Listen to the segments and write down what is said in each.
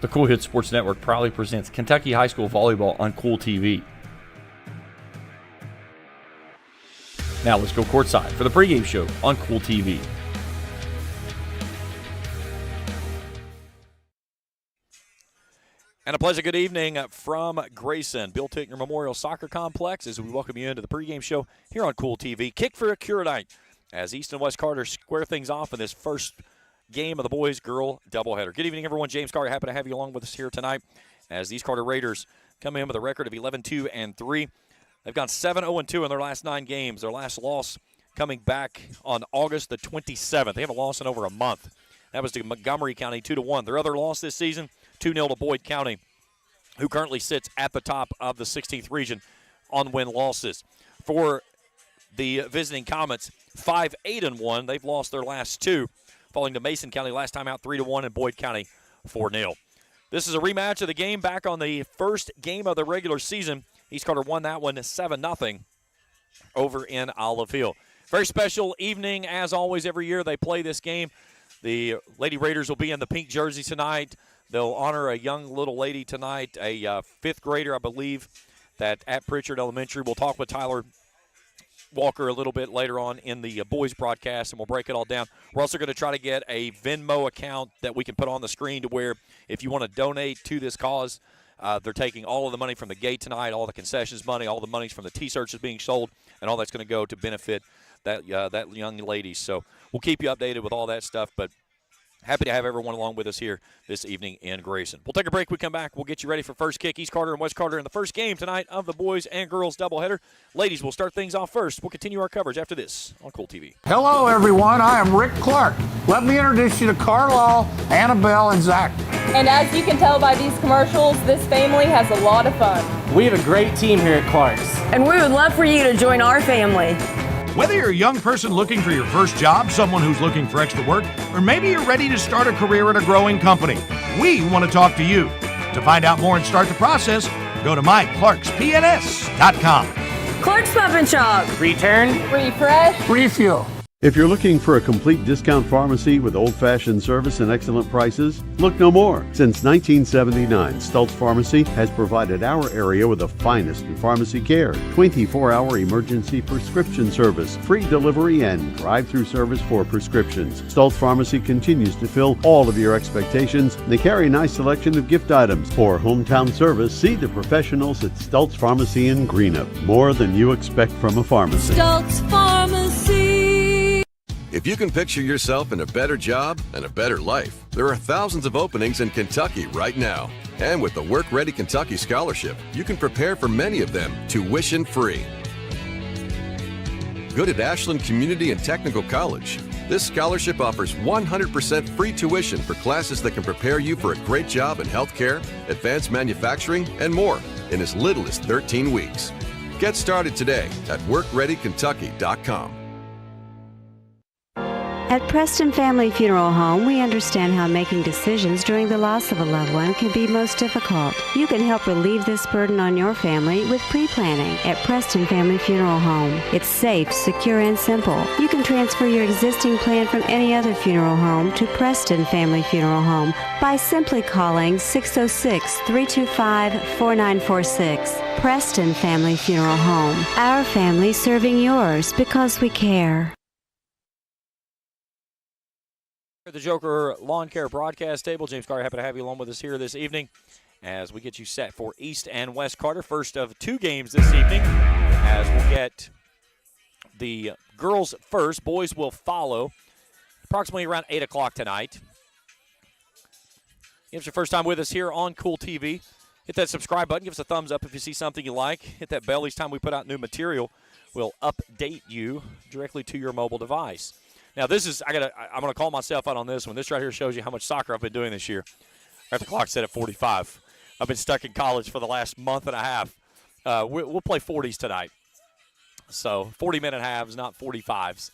The Kool Hit Sports Network proudly presents Kentucky High School Volleyball on Kool TV. Now let's go courtside for the pregame show on Kool TV. And a pleasant good evening from Grayson, Bill Ticknor Memorial Soccer Complex, as we welcome you into the pregame show here on Kool TV. Kick for a cure night as East and West Carter square things off in this first game of the boys-girl doubleheader. Good evening, everyone. James Carter, happy to have you along with us here tonight as these Carter Raiders come in with a record of 11-2-3. They've gone 7-0-2 in their last 9 games. Their last loss coming back on August the 27th. They haven't lost in over a month. That was to Montgomery County 2-1. Their other loss this season, 2-0 to Boyd County, who currently sits at the top of the 16th region on win losses. For the visiting Comets, 5-8-1. They've lost their last 2, falling to Mason County last time out 3-1 and Boyd County 4-0. This is a rematch of the game back on the first game of the regular season. East Carter won that one 7-0 over in Olive Hill. Very special evening, as always, every year they play this game. The Lady Raiders will be in the pink jersey tonight. They'll honor a young little lady tonight, a 5th grader, I believe, that at Pritchard Elementary. We'll talk with Tyler Walker a little bit later on in the boys broadcast, and we'll break it all down. We're also going to try to get a Venmo account that we can put on the screen to where if you want to donate to this cause, they're taking all of the money from the gate tonight, all the concessions money, all the money from the T-shirts is being sold, and all that's going to go to benefit that young lady. So we'll keep you updated with all that stuff, but happy to have everyone along with us here this evening in Grayson. We'll take a break. We come back. We'll get you ready for first kick. East Carter and West Carter in the first game tonight of the boys and girls doubleheader. Ladies, we'll start things off first. We'll continue our coverage after this on Kool TV. Hello, everyone. I am Rick Clark. Let me introduce you to Carlisle, Annabelle, and Zach. And as you can tell by these commercials, this family has a lot of fun. We have a great team here at Clark's. And we would love for you to join our family. Whether you're a young person looking for your first job, someone who's looking for extra work, or maybe you're ready to start a career at a growing company, we want to talk to you. To find out more and start the process, go to myclarkspns.com. Clark's Pub and Shop. Return. Refresh. Refuel. If you're looking for a complete discount pharmacy with old-fashioned service and excellent prices, look no more. Since 1979, Stultz Pharmacy has provided our area with the finest in pharmacy care, 24-hour emergency prescription service, free delivery, and drive-through service for prescriptions. Stultz Pharmacy continues to fill all of your expectations. They carry a nice selection of gift items. For hometown service, see the professionals at Stultz Pharmacy in Greenup. More than you expect from a pharmacy. Stultz Pharmacy. If you can picture yourself in a better job and a better life, there are thousands of openings in Kentucky right now. And with the Work Ready Kentucky Scholarship, you can prepare for many of them tuition-free. Good at Ashland Community and Technical College. This scholarship offers 100% free tuition for classes that can prepare you for a great job in healthcare, advanced manufacturing, and more in as little as 13 weeks. Get started today at workreadykentucky.com. At Preston Family Funeral Home, we understand how making decisions during the loss of a loved one can be most difficult. You can help relieve this burden on your family with pre-planning at Preston Family Funeral Home. It's safe, secure, and simple. You can transfer your existing plan from any other funeral home to Preston Family Funeral Home by simply calling 606-325-4946. Preston Family Funeral Home. Our family serving yours because we care. The Joker Lawn Care broadcast table. James Carter, happy to have you along with us here this evening as we get you set for East and West Carter. First of 2 games this evening as we'll get the girls first. Boys will follow approximately around 8 o'clock tonight. If it's your first time with us here on Kool TV, hit that subscribe button. Give us a thumbs up if you see something you like. Hit that bell each time we put out new material. We'll update you directly to your mobile device. Now, this is, I'm going to call myself out on this one. This right here shows you how much soccer I've been doing this year. I got the clock set at 45. I've been stuck in college for the last month and a half. We'll play 40s tonight. So 40-minute halves, not 45s.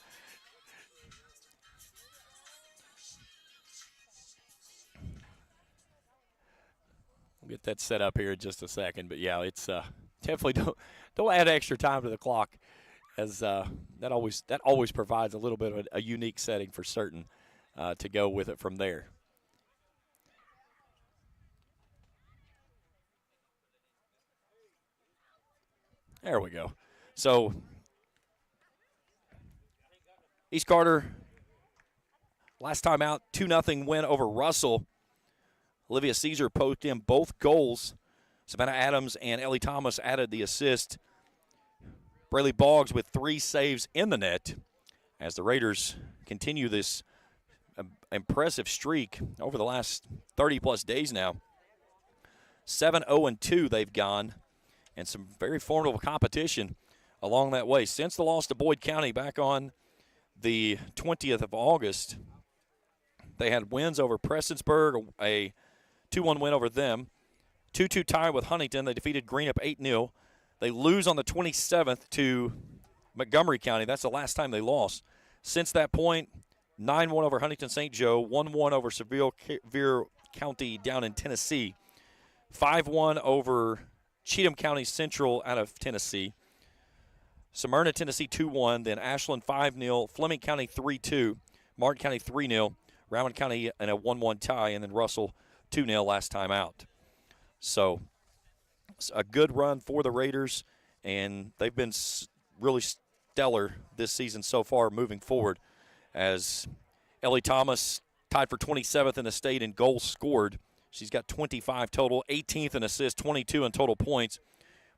We'll get that set up here in just a second. But, yeah, it's definitely don't add extra time to the clock. As that always provides a little bit of a unique setting for certain to go with it from there. There we go. So, East Carter, last time out, 2-0 win over Russell. Olivia Caesar poked in both goals. Savannah Adams and Ellie Thomas added the assist. Braley Boggs with 3 saves in the net as the Raiders continue this impressive streak over the last 30-plus days now. 7-0-2 they've gone, and some very formidable competition along that way. Since the loss to Boyd County back on the 20th of August, they had wins over Prestonsburg, a 2-1 win over them, 2-2 tie with Huntington. They defeated Greenup 8-0. They lose on the 27th to Montgomery County. That's the last time they lost. Since that point, 9-1 over Huntington St. Joe, 1-1 over Sevier County down in Tennessee, 5-1 over Cheatham County Central out of Tennessee, Smyrna, Tennessee 2-1, then Ashland 5-0, Fleming County 3-2, Martin County 3-0, Rowan County in a 1-1 tie, and then Russell 2-0 last time out. So it's a good run for the Raiders, and they've been really stellar this season so far moving forward, as Ellie Thomas tied for 27th in the state in goals scored. She's got 25 total, 18th in assists, 22 in total points.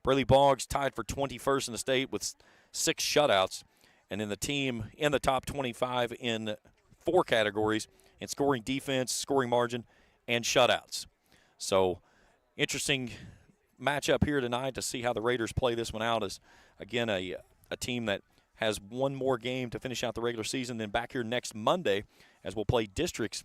Braley Boggs tied for 21st in the state with 6 shutouts. And then the team in the top 25 in 4 categories in scoring defense, scoring margin, and shutouts. So interesting matchup here tonight to see how the Raiders play this one out. As, again, a team that has one more game to finish out the regular season. Then back here next Monday as we'll play districts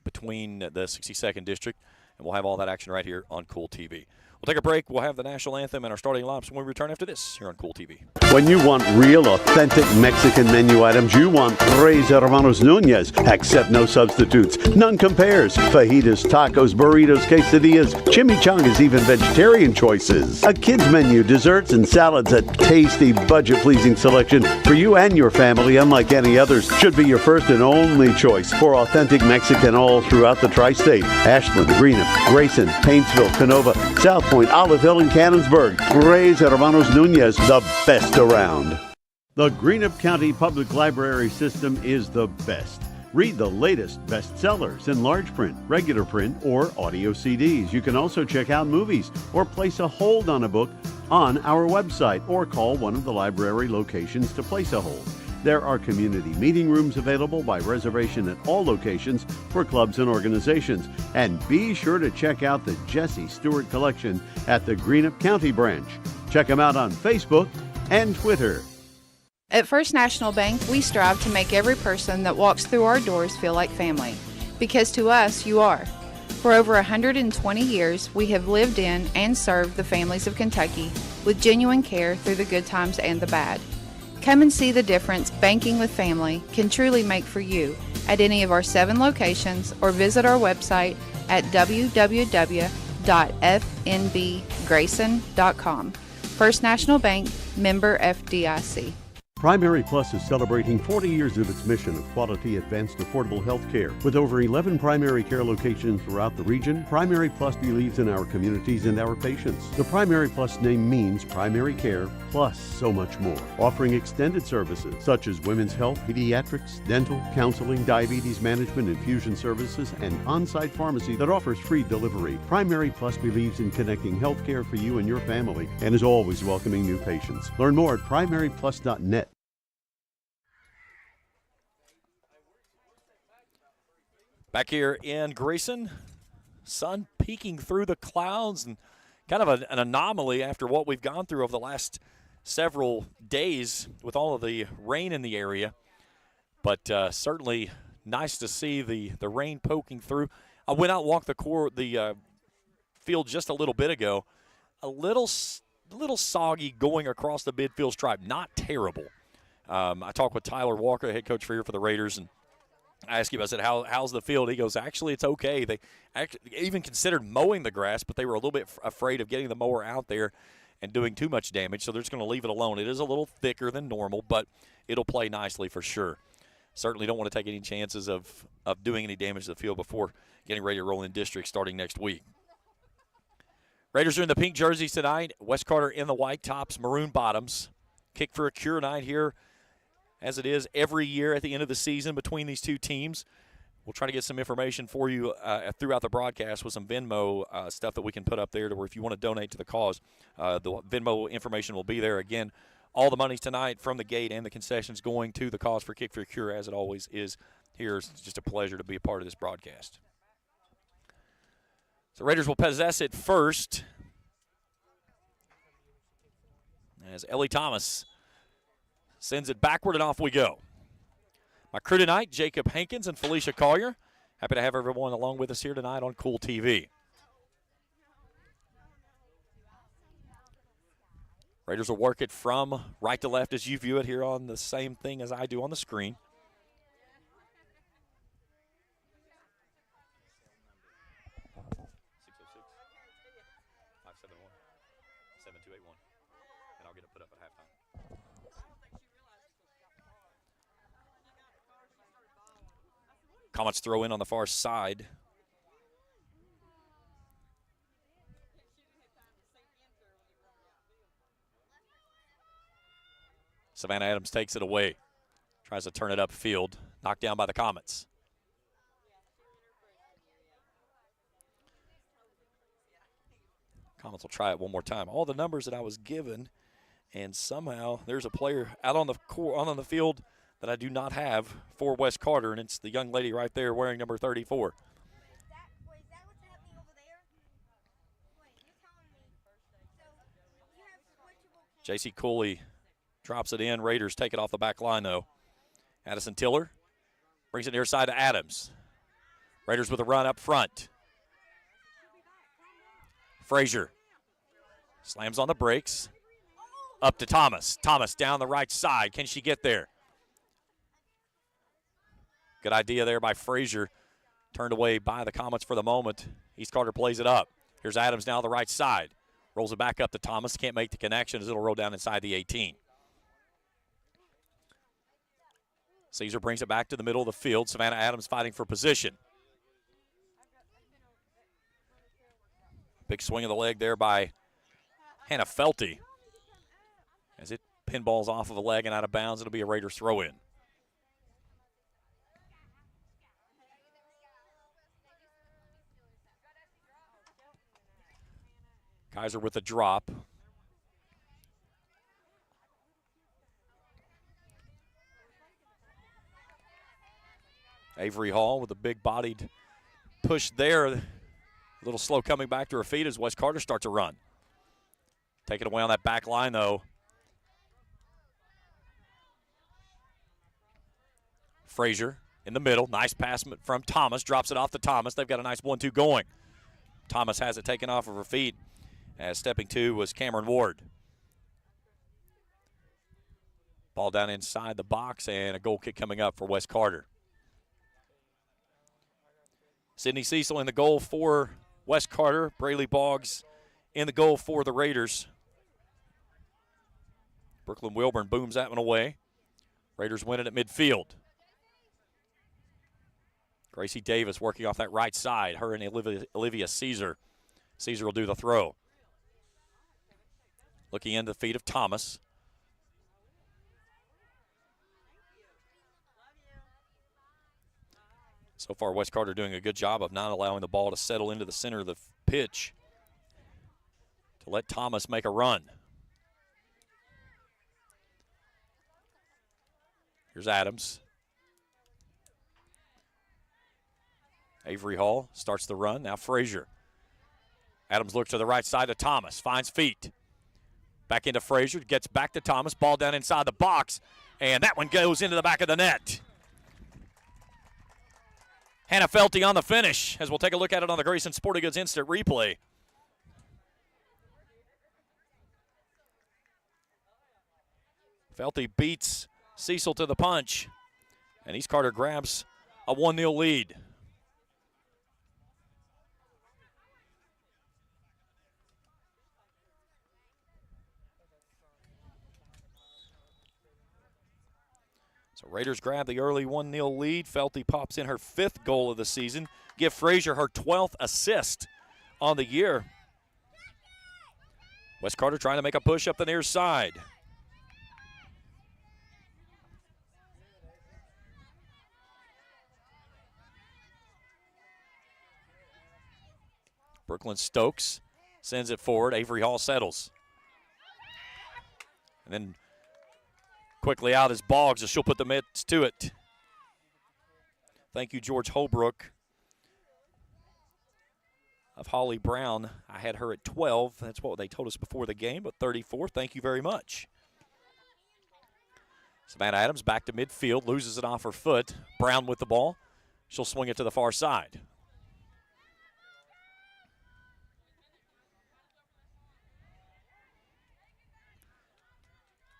between the 62nd District, and we'll have all that action right here on Kool TV. We'll take a break. We'll have the national anthem and our starting lineups when we return after this here on Kool TV. When you want real, authentic Mexican menu items, you want Tres Hermanos Nunez. Accept no substitutes. None compares. Fajitas, tacos, burritos, quesadillas, chimichangas, even vegetarian choices. A kids menu, desserts, and salads. A tasty, budget-pleasing selection for you and your family, unlike any others. Should be your first and only choice for authentic Mexican all throughout the tri-state. Ashland, Greenup, Grayson, Paintsville, Canova, South Point, Olive Hill, and Cannonsburg. Tres Hermanos Nunez, the best around. The Greenup County Public Library system is the best. Read the latest bestsellers in large print, regular print, or audio CDs. You can also check out movies or place a hold on a book on our website or call one of the library locations to place a hold. There are community meeting rooms available by reservation at all locations for clubs and organizations. And be sure to check out the Jesse Stewart collection at the Greenup County branch. Check them out on Facebook and Twitter. At First National Bank, we strive to make every person that walks through our doors feel like family. Because to us, you are. For over 120 years, we have lived in and served the families of Kentucky with genuine care through the good times and the bad. Come and see the difference banking with family can truly make for you at any of our 7 locations or visit our website at www.fnbgrayson.com. First National Bank, member FDIC. Primary Plus is celebrating 40 years of its mission of quality, advanced, affordable health care. With over 11 primary care locations throughout the region, Primary Plus believes in our communities and our patients. The Primary Plus name means primary care plus so much more, offering extended services such as women's health, pediatrics, dental, counseling, diabetes management, infusion services, and on-site pharmacy that offers free delivery. Primary Plus believes in connecting health care for you and your family and is always welcoming new patients. Learn more at primaryplus.net. Back here in Grayson, sun peeking through the clouds, and kind of an anomaly after what we've gone through over the last several days with all of the rain in the area. But certainly nice to see the rain poking through. I went out and walked the field just a little bit ago. A little soggy going across the midfield stripe. Not terrible. I talked with Tyler Walker, the head coach for the Raiders, and I asked him, I said, how's the field? He goes, actually, it's okay. They even considered mowing the grass, but they were a little bit afraid of getting the mower out there and doing too much damage, so they're just going to leave it alone. It is a little thicker than normal, but it'll play nicely for sure. Certainly don't want to take any chances of doing any damage to the field before getting ready to roll in district starting next week. Raiders are in the pink jerseys tonight. West Carter in the white tops, maroon bottoms. Kick for a Cure night here, as it is every year at the end of the season between these two teams. We'll try to get some information for you throughout the broadcast with some Venmo stuff that we can put up there to where if you want to donate to the cause, the Venmo information will be there. Again, all the money tonight from the gate and the concessions going to the cause for Kick for a Cure, as it always is here. It's just a pleasure to be a part of this broadcast. So Raiders will possess it first as Ellie Thomas sends it backward, and off we go. My crew tonight, Jacob Hankins and Felicia Collier. Happy to have everyone along with us here tonight on Kool TV. Raiders will work it from right to left as you view it here on the same thing as I do on the screen. Comets throw in on the far side. Savannah Adams takes it away. Tries to turn it upfield. Knocked down by the Comets. Comets will try it one more time. All the numbers that I was given, and somehow there's a player out on the field that I do not have for West Carter, and it's the young lady right there wearing number 34. J.C. Kool drops it in. Raiders take it off the back line, though. Addison Tiller brings it near side to Adams. Raiders with a run up front. Frazier slams on the brakes. Up to Thomas. Thomas down the right side. Can she get there? Good idea there by Frazier. Turned away by the Comets for the moment. East Carter plays it up. Here's Adams now on the right side. Rolls it back up to Thomas. Can't make the connection as it'll roll down inside the 18. Caesar brings it back to the middle of the field. Savannah Adams fighting for position. Big swing of the leg there by Hannah Felty. As it pinballs off of a leg and out of bounds, it'll be a Raiders throw-in. Kaiser with a drop. Avery Hall with a big-bodied push there. A little slow coming back to her feet as West Carter starts to run. Take it away on that back line, though. Frazier in the middle. Nice pass from Thomas. Drops it off to Thomas. They've got a nice 1-2 going. Thomas has it taken off of her feet. As stepping to was Cameron Ward. Ball down inside the box, and a goal kick coming up for West Carter. Sydney Cecil in the goal for West Carter. Braylee Boggs in the goal for the Raiders. Brooklyn Wilburn booms that one away. Raiders win it at midfield. Gracie Davis working off that right side. Her and Olivia Caesar. Caesar will do the throw. Looking into the feet of Thomas. So far, West Carter doing a good job of not allowing the ball to settle into the center of the pitch to let Thomas make a run. Here's Adams. Avery Hall starts the run. Now Frazier. Adams looks to the right side of Thomas. Finds feet. Back into Frazier. Gets back to Thomas. Ball down inside the box. And that one goes into the back of the net. Hannah Felty on the finish, as we'll take a look at it on the Grayson Sporting Goods Instant Replay. Felty beats Cecil to the punch. And East Carter grabs a 1-0 lead. So Raiders grab the early 1-0 lead. Felty pops in her 5th goal of the season. Give Frazier her 12th assist on the year. West Carter trying to make a push up the near side. Brooklyn Stokes sends it forward. Avery Hall settles. And then quickly out is Boggs, as she'll put the mitts to it. Thank you, George Holbrook of Holly Brown. I had her at 12. That's what they told us before the game, but 34. Thank you very much. Savannah Adams back to midfield, loses it off her foot. Brown with the ball. She'll swing it to the far side.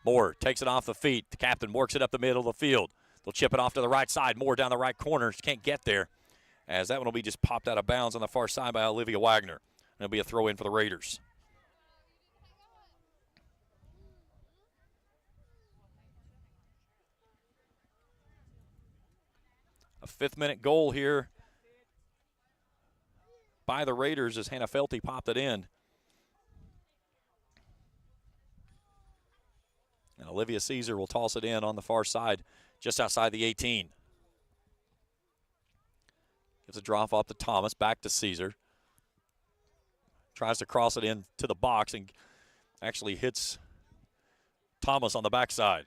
Moore takes it off the feet. The captain works it up the middle of the field. They'll chip it off to the right side. Moore down the right corner. She can't get there, as that one will be just popped out of bounds on the far side by Olivia Wagner. It'll be a throw in for the Raiders. A 5th-minute goal here by the Raiders as Hannah Felty popped it in. And Olivia Caesar will toss it in on the far side, just outside the 18. Gives a drop off to Thomas, back to Caesar. Tries to cross it in to the box and actually hits Thomas on the backside.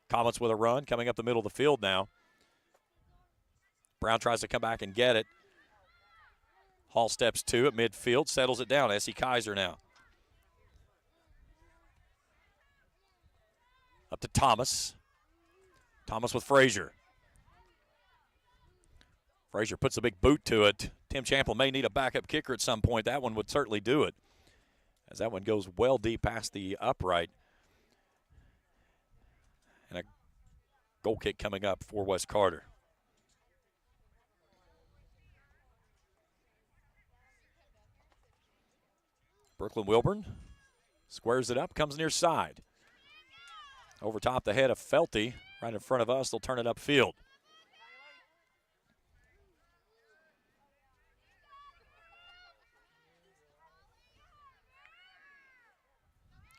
Comets with a run, coming up the middle of the field now. Brown tries to come back and get it. Hall steps to it, midfield, settles it down. Essie Kaiser now. Up to Thomas. Thomas with Frazier. Frazier puts a big boot to it. Tim Champlin may need a backup kicker at some point. That one would certainly do it, as that one goes well deep past the upright. And a goal kick coming up for West Carter. Brooklyn Wilburn squares it up, comes near side. Over top the head of Felty, right in front of us. They'll turn it upfield.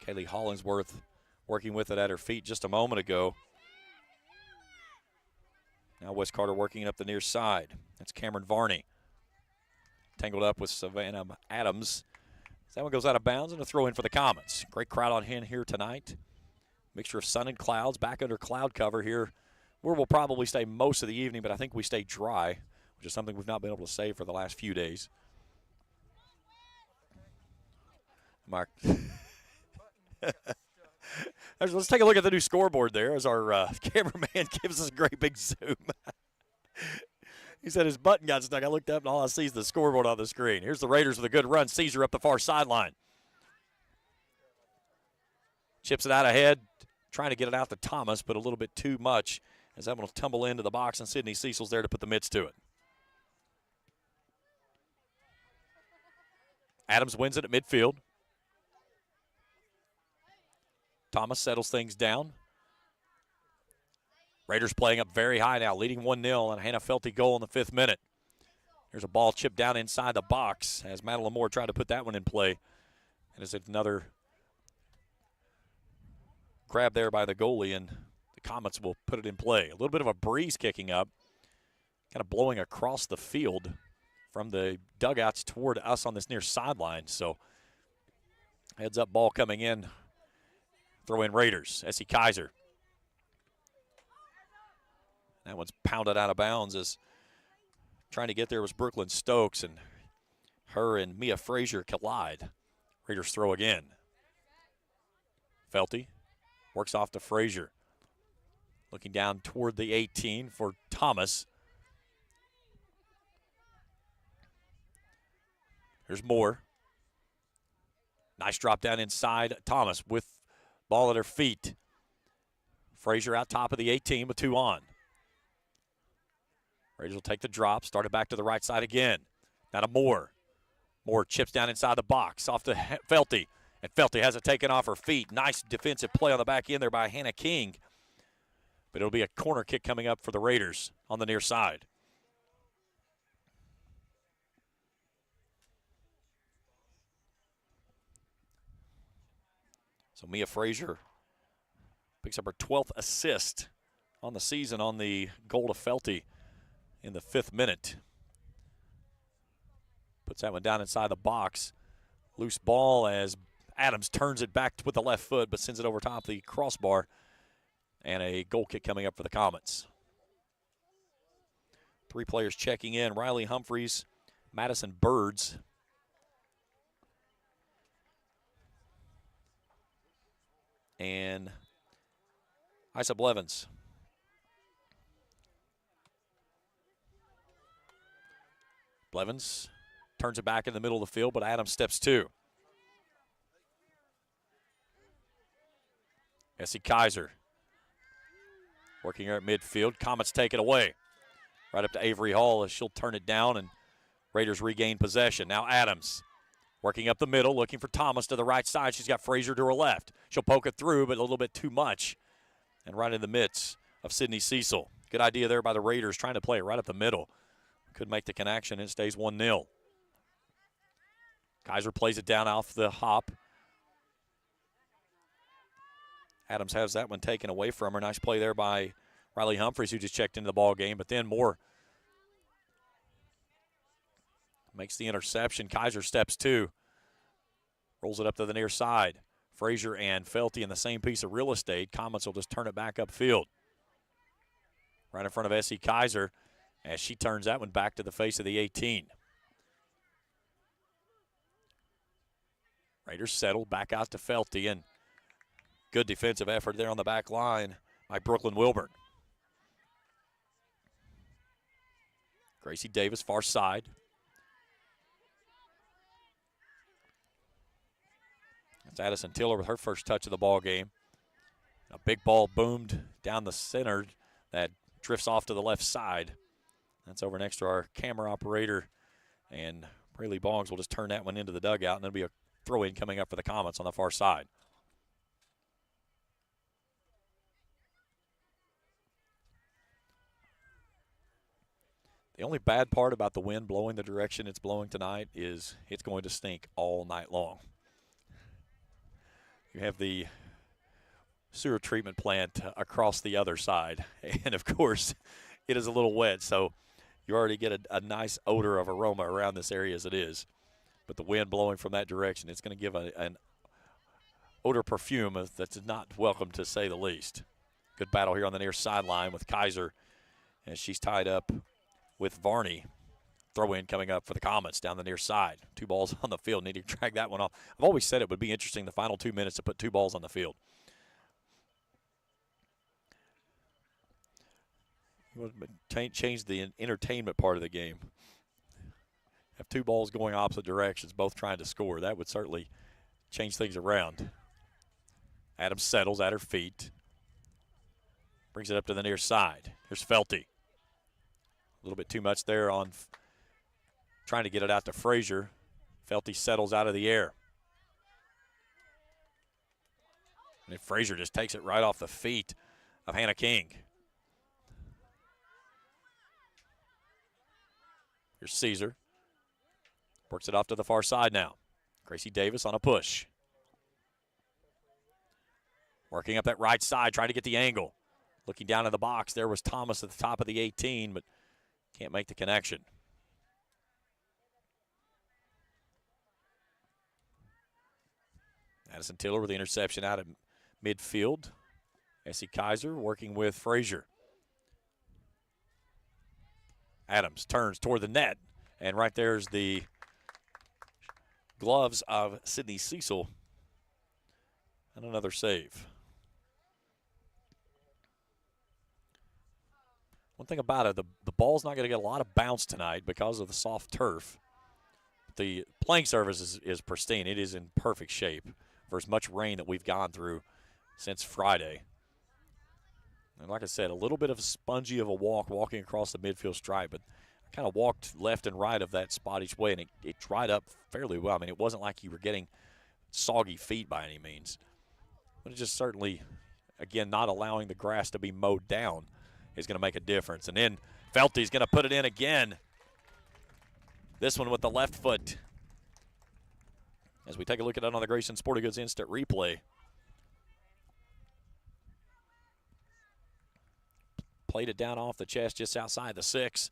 Kaylee Hollingsworth working with it at her feet just a moment ago. Now West Carter working up the near side. That's Cameron Varney. Tangled up with Savannah Adams. That one goes out of bounds and a throw in for the Comets. Great crowd on hand here tonight. Mixture of sun and clouds, back under cloud cover here, where we'll probably stay most of the evening, but I think we stay dry, which is something we've not been able to say for the last few days. Mark. Let's take a look at the new scoreboard there as our cameraman gives us a great big zoom. He said his button got stuck. I looked up and all I see is the scoreboard on the screen. Here's the Raiders with a good run. Caesar up the far sideline. Chips it out ahead, trying to get it out to Thomas, but a little bit too much, as that one will tumble into the box, and Sydney Cecil's there to put the mitts to it. Adams wins it at midfield. Thomas settles things down. Raiders playing up very high now, leading 1-0 on a Hannah Felty goal in the 5th minute. There's a ball chipped down inside the box as Madeline Moore tried to put that one in play. And it's another grab there by the goalie, and the Comets will put it in play. A little bit of a breeze kicking up, kind of blowing across the field from the dugouts toward us on this near sideline. So heads up ball coming in. Throw in Raiders. Essie Kaiser. That one's pounded out of bounds as trying to get there was Brooklyn Stokes, and her and Mia Frazier collide. Raiders throw again. Felty works off to Frazier. Looking down toward the 18 for Thomas. Here's Moore. Nice drop down inside. Thomas with ball at her feet. Frazier out top of the 18 with 2 on. Raiders will take the drop, start it back to the right side again. Now to Moore. Moore chips down inside the box, off to Felty. And Felty has it taken off her feet. Nice defensive play on the back end there by Hannah King. But it'll be a corner kick coming up for the Raiders on the near side. So Mia Frazier picks up her 12th assist on the season on the goal to Felty in the 5th minute. Puts that one down inside the box. Loose ball as Adams turns it back with the left foot, but sends it over top the crossbar. And a goal kick coming up for the Comets. 3 players checking in. Riley Humphreys, Madison Birds. And Isa Blevins. Blevins turns it back in the middle of the field, but Adams steps to. Essie Kaiser working here at midfield. Comets take it away. Right up to Avery Hall as she'll turn it down, and Raiders regain possession. Now Adams working up the middle, looking for Thomas to the right side. She's got Frazier to her left. She'll poke it through, but a little bit too much. And right in the midst of Sydney Cecil. Good idea there by the Raiders, trying to play it right up the middle. Could make the connection, and it stays 1-0. Kaiser plays it down off the hop. Adams has that one taken away from her. Nice play there by Riley Humphreys, who just checked into the ball game. But then Moore makes the interception. Kaiser steps to. Rolls it up to the near side. Frazier and Felty in the same piece of real estate. Comets will just turn it back upfield. Right in front of Essie Kaiser as she turns that one back to the face of the 18. Raiders settle back out to Felty, and good defensive effort there on the back line by Brooklyn Wilburn. Gracie Davis, far side. That's Addison Tiller with her first touch of the ball game. A big ball boomed down the center that drifts off to the left side. That's over next to our camera operator, and Braylee Boggs will just turn that one into the dugout, and there'll be a throw-in coming up for the Comets on the far side. The only bad part about the wind blowing the direction it's blowing tonight is it's going to stink all night long. You have the sewer treatment plant across the other side, and of course it is a little wet, so you already get a nice odor of aroma around this area as it is. But the wind blowing from that direction, it's going to give an odor perfume that's not welcome, to say the least. Good battle here on the near sideline with Kaiser as she's tied up with Varney. Throw-in coming up for the Comets down the near side. 2 balls on the field. Need to drag that one off. I've always said it would be interesting the final 2 minutes to put 2 balls on the field. You would change the entertainment part of the game. Have 2 balls going opposite directions, both trying to score. That would certainly change things around. Adams settles at her feet. Brings it up to the near side. Here's Felty. A little bit too much there on trying to get it out to Frazier. Felty settles out of the air. And then Frazier just takes it right off the feet of Hannah King. Here's Caesar. Works it off to the far side now. Gracie Davis on a push. Working up that right side, trying to get the angle. Looking down in the box, there was Thomas at the top of the 18, but can't make the connection. Addison Tiller with the interception out of midfield. Essie Kaiser working with Frazier. Adams turns toward the net, and right there's the gloves of Sydney Cecil. And another save. One thing about it, the ball's not going to get a lot of bounce tonight because of the soft turf. The playing surface is pristine. It is in perfect shape for as much rain that we've gone through since Friday. And like I said, a little bit of a spongy of a walking across the midfield stripe, but I kind of walked left and right of that spot each way, and it dried up fairly well. I mean, it wasn't like you were getting soggy feet by any means. But it just certainly, again, not allowing the grass to be mowed down is going to make a difference. And then Felty's going to put it in again. This one with the left foot. As we take a look at it on the Grayson Sporting Goods Instant Replay. Played it down off the chest just outside the 6.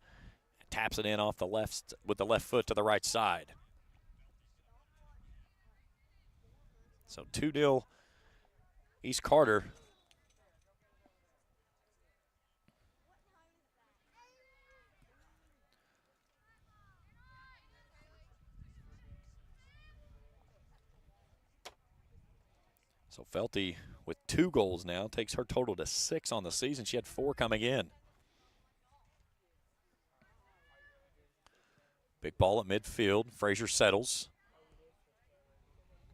Taps it in off the left with the left foot to the right side. So 2-0 East Carter. So Felty with 2 goals now, takes her total to 6 on the season. She had 4 coming in. Big ball at midfield. Frazier settles.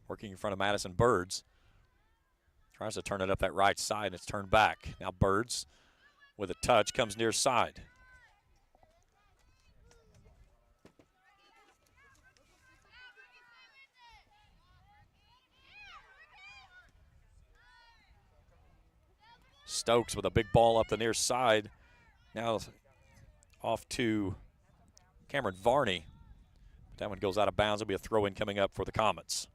Working in front of Madison Birds. Tries to turn it up that right side, and it's turned back. Now Birds with a touch comes near side. Stokes with a big ball up the near side. Now off to Cameron Varney. That one goes out of bounds. It'll be a throw-in coming up for the Comets.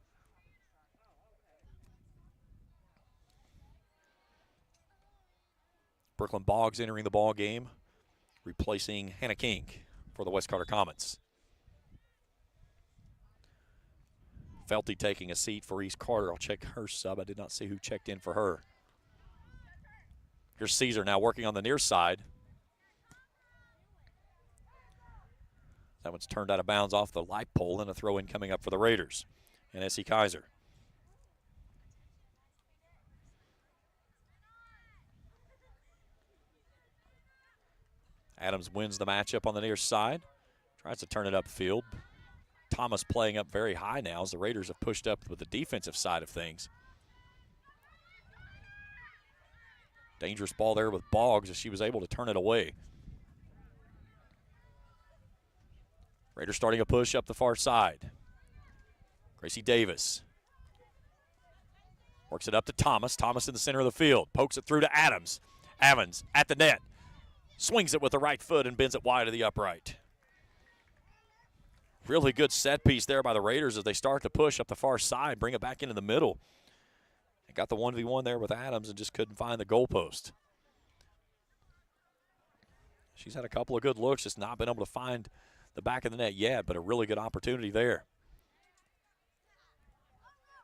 Brooklyn Boggs entering the ball game, replacing Hannah King for the West Carter Comets. Felty taking a seat for East Carter. I'll check her sub. I did not see who checked in for her. Here's Caesar now working on the near side. That one's turned out of bounds off the light pole, and a throw-in coming up for the Raiders and S.E. Kaiser. Adams wins the matchup on the near side. Tries to turn it upfield. Thomas playing up very high now as the Raiders have pushed up with the defensive side of things. Dangerous ball there with Boggs as she was able to turn it away. Raiders starting a push up the far side. Gracie Davis works it up to Thomas. Thomas in the center of the field. Pokes it through to Adams. Evans at the net. Swings it with the right foot and bends it wide of the upright. Really good set piece there by the Raiders as they start to push up the far side, bring it back into the middle. And got the 1v1 there with Adams and just couldn't find the goalpost. She's had a couple of good looks, just not been able to find the back of the net yet, but a really good opportunity there.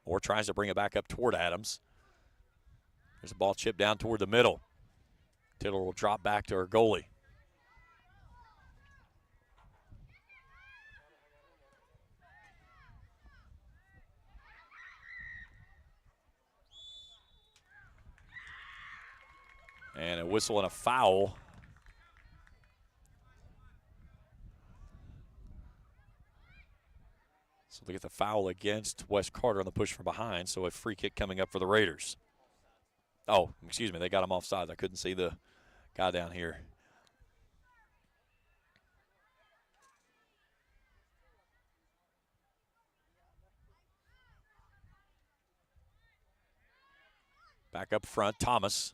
Moore tries to bring it back up toward Adams. There's a ball chipped down toward the middle. Tiller will drop back to her goalie. And a whistle and a foul. So they get the foul against West Carter on the push from behind, so a free kick coming up for the Raiders. Oh, excuse me, they got him offside. I couldn't see the guy down here. Back up front, Thomas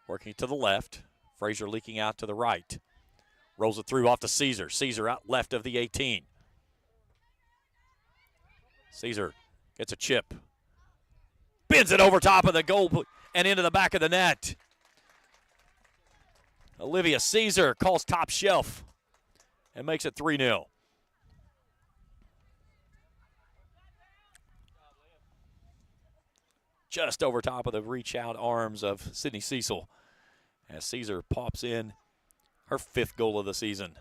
working to the left. Frazier leaking out to the right. Rolls it through off to Caesar. Caesar out left of the 18. Caesar gets a chip. Bends it over top of the goal and into the back of the net. Olivia Caesar calls top shelf and makes it 3-0. Just over top of the reach-out arms of Sydney Cecil as Caesar pops in her 5th goal of the season.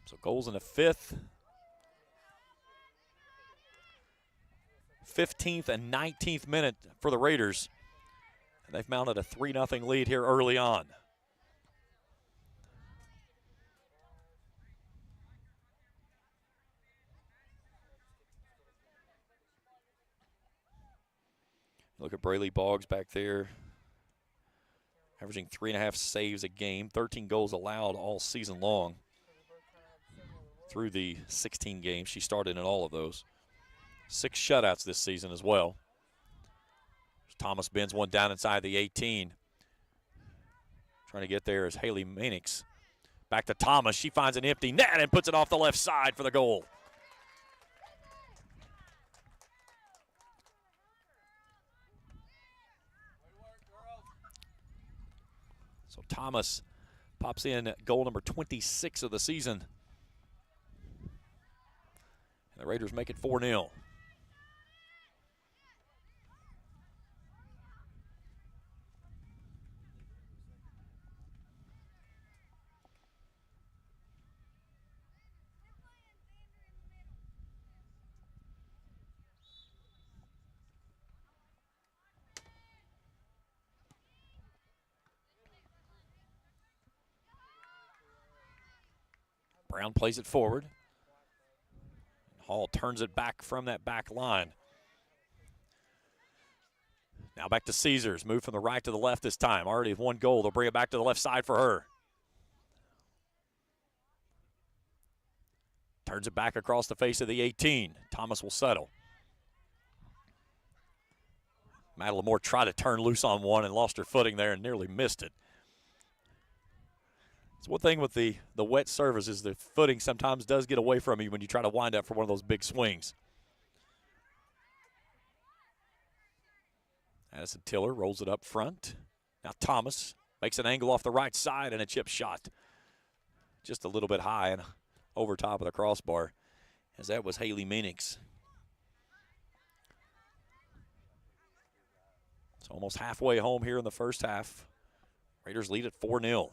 So goals in the 5th, 15th, and 19th minute for the Raiders. And they've mounted a 3-0 lead here early on. Look at Braylee Boggs back there, averaging 3.5 saves a game, 13 goals allowed all season long. Through the 16 games, she started in all of those. 6 shutouts this season as well. Thomas bends one down inside the 18. Trying to get there is Haley Manix. Back to Thomas. She finds an empty net and puts it off the left side for the goal. So Thomas pops in goal number 26 of the season. And the Raiders make it 4-0. Brown plays it forward. Hall turns it back from that back line. Now back to Caesars. Move from the right to the left this time. Already with 1 goal. They'll bring it back to the left side for her. Turns it back across the face of the 18. Thomas will settle. Madeline Moore tried to turn loose on one and lost her footing there and nearly missed it. It's one thing with the wet surface is the footing sometimes does get away from you when you try to wind up for one of those big swings. Addison Tiller rolls it up front. Now Thomas makes an angle off the right side and a chip shot. Just a little bit high and over top of the crossbar, as that was Haley Manix. So almost halfway home here in the first half. Raiders lead at 4-0.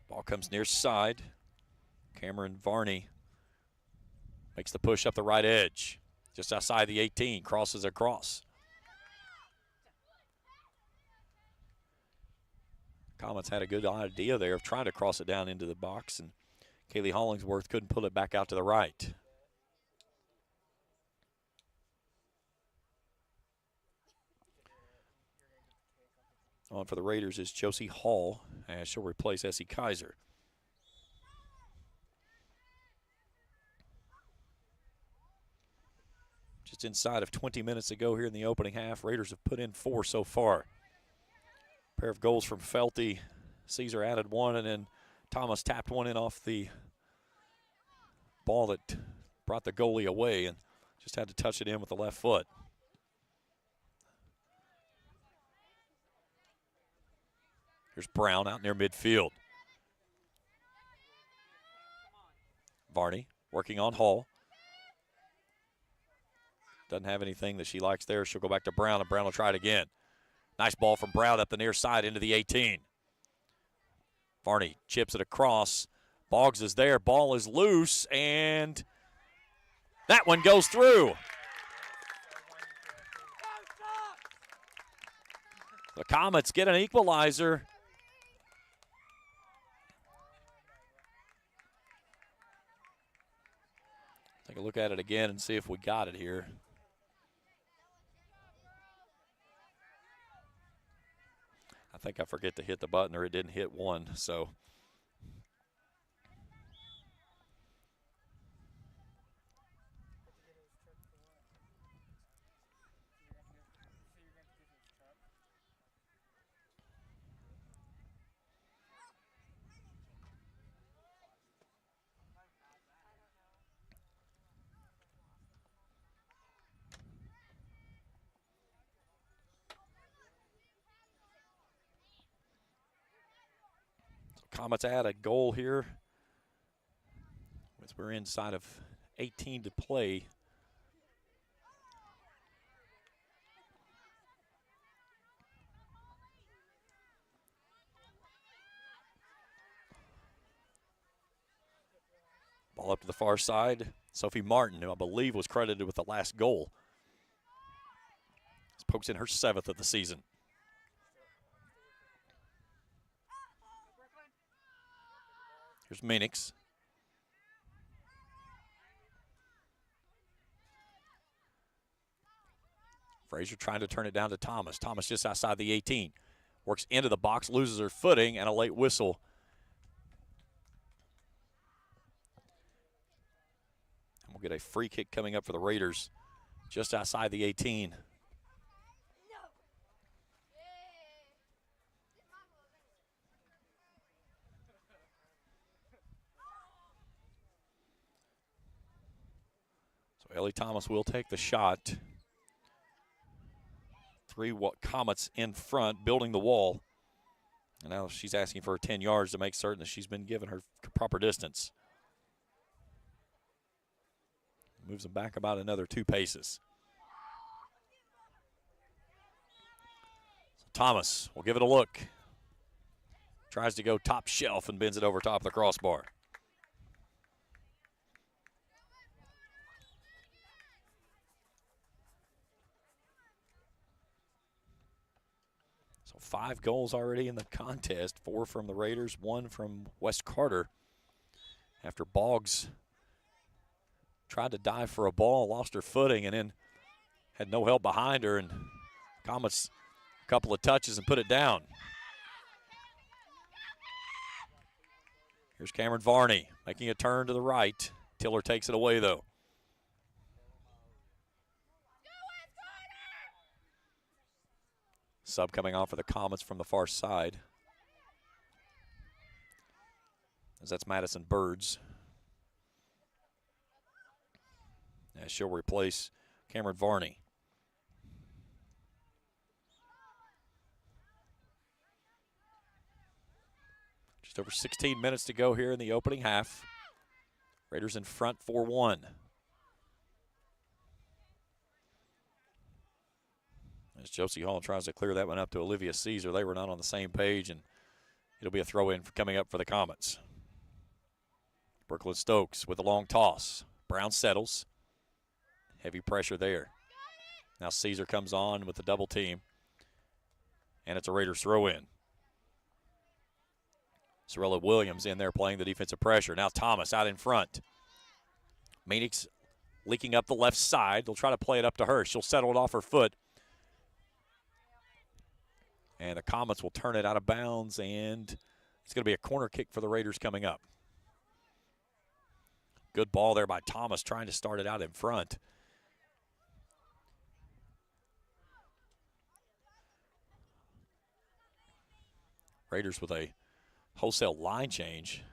Ball comes near side. Cameron Varney makes the push up the right edge. Just outside the 18, crosses across. Comets had a good idea there of trying to cross it down into the box, and Kaylee Hollingsworth couldn't pull it back out to the right. On for the Raiders is Josie Hall, as she'll replace Essie Kaiser. Just inside of 20 minutes ago here in the opening half, Raiders have put in 4 so far. A pair of goals from Felty. Caesar added 1, and then Thomas tapped one in off the ball that brought the goalie away and just had to touch it in with the left foot. Here's Brown out near midfield. Varney working on Hall. Doesn't have anything that she likes there. She'll go back to Brown, and Brown will try it again. Nice ball from Brown up the near side into the 18. Varney chips it across. Boggs is there. Ball is loose, and that one goes through. The Comets get an equalizer. Take a look at it again and see if we got it here. I think I forget to hit the button, or it didn't hit one, so. Comets add a goal here. As we're inside of 18 to play. Ball up to the far side. Sophie Martin, who I believe was credited with the last goal. Pokes in her 7th of the season. Here's Manix. Frazier trying to turn it down to Thomas. Thomas just outside the 18. Works into the box, loses her footing, and a late whistle. And we'll get a free kick coming up for the Raiders just outside the 18. So Ellie Thomas will take the shot. 3 Comets in front, building the wall. And now she's asking for 10 yards to make certain that she's been given her proper distance. Moves them back about another 2 paces. So Thomas will give it a look. Tries to go top shelf and bends it over top of the crossbar. So 5 goals already in the contest, 4 from the Raiders, 1 from West Carter. After Boggs tried to dive for a ball, lost her footing, and then had no help behind her, and Comets a couple of touches and put it down. Here's Cameron Varney making a turn to the right. Tiller takes it away, though. Sub coming on for the Comets from the far side. As that's Madison Birds. As she'll replace Cameron Varney. Just over 16 minutes to go here in the opening half. Raiders in front 4-1. As Josie Hall tries to clear that one up to Olivia Caesar, they were not on the same page, and it'll be a throw-in coming up for the Comets. Brooklyn Stokes with a long toss. Brown settles. Heavy pressure there. Now Caesar comes on with the double team, and it's a Raiders throw-in. Sorella Williams in there playing the defensive pressure. Now Thomas out in front. Meanix leaking up the left side. They'll try to play it up to her. She'll settle it off her foot. And the Comets will turn it out of bounds, and it's going to be a corner kick for the Raiders coming up. Good ball there by Thomas trying to start it out in front. Raiders with a wholesale line change.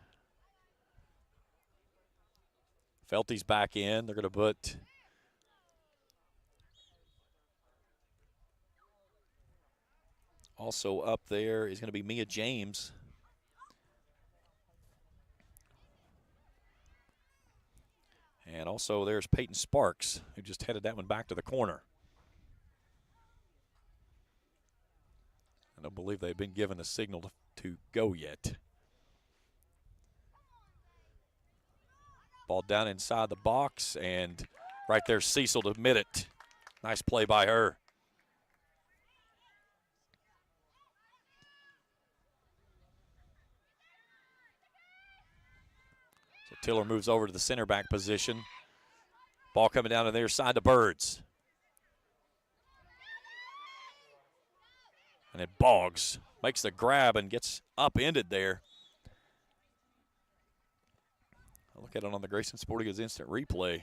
Felty's back in. They're going to put also up there is going to be Mia James. And also there's Peyton Sparks, who just headed that one back to the corner. I don't believe they've been given the signal to go yet. Ball down inside the box, and right there Cecil to admit it. Nice play by her. So Tiller moves over to the center back position. Ball coming down to their side to Birds. And then Boggs makes the grab and gets upended there. I'll look at it on the Grayson Sporting Goods instant replay.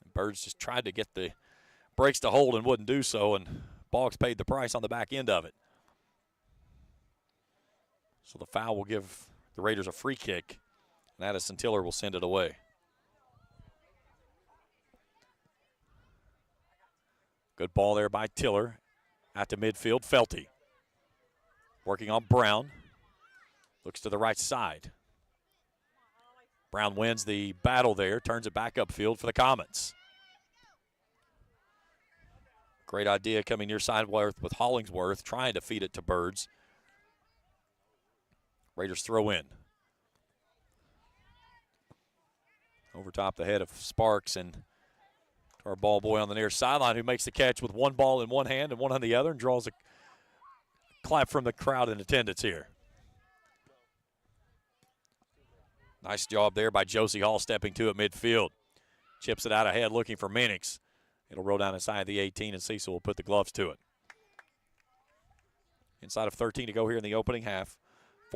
And Birds just tried to get the brakes to hold and wouldn't do so, and Boggs paid the price on the back end of it. So the foul will give the Raiders a free kick, and Addison Tiller will send it away. Good ball there by Tiller. Out to midfield, Felty. Working on Brown. Looks to the right side. Brown wins the battle there, turns it back upfield for the Comets. Great idea coming near side with Hollingsworth, trying to feed it to Birds. Raiders throw in. Over top the head of Sparks, and our ball boy on the near sideline who makes the catch with one ball in one hand and one on the other and draws a clap from the crowd in attendance here. Nice job there by Josie Hall stepping to it midfield. Chips it out ahead looking for Minix. It'll roll down inside the 18, and Cecil will put the gloves to it. Inside of 13 to go here in the opening half.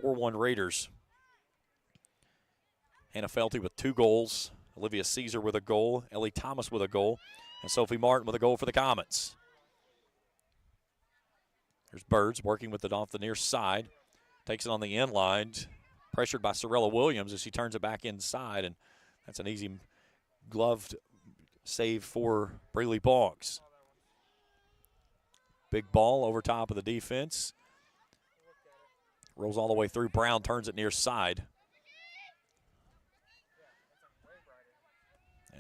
4-1 Raiders. Hannah Felty with 2 goals. Olivia Caesar with a goal. Ellie Thomas with a goal. And Sophie Martin with a goal for the Comets. There's Birds working with it off the near side. Takes it on the end line. Pressured by Sorella Williams as she turns it back inside. And that's an easy gloved save for Braley Boggs. Big ball over top of the defense. Rolls all the way through. Brown turns it near side.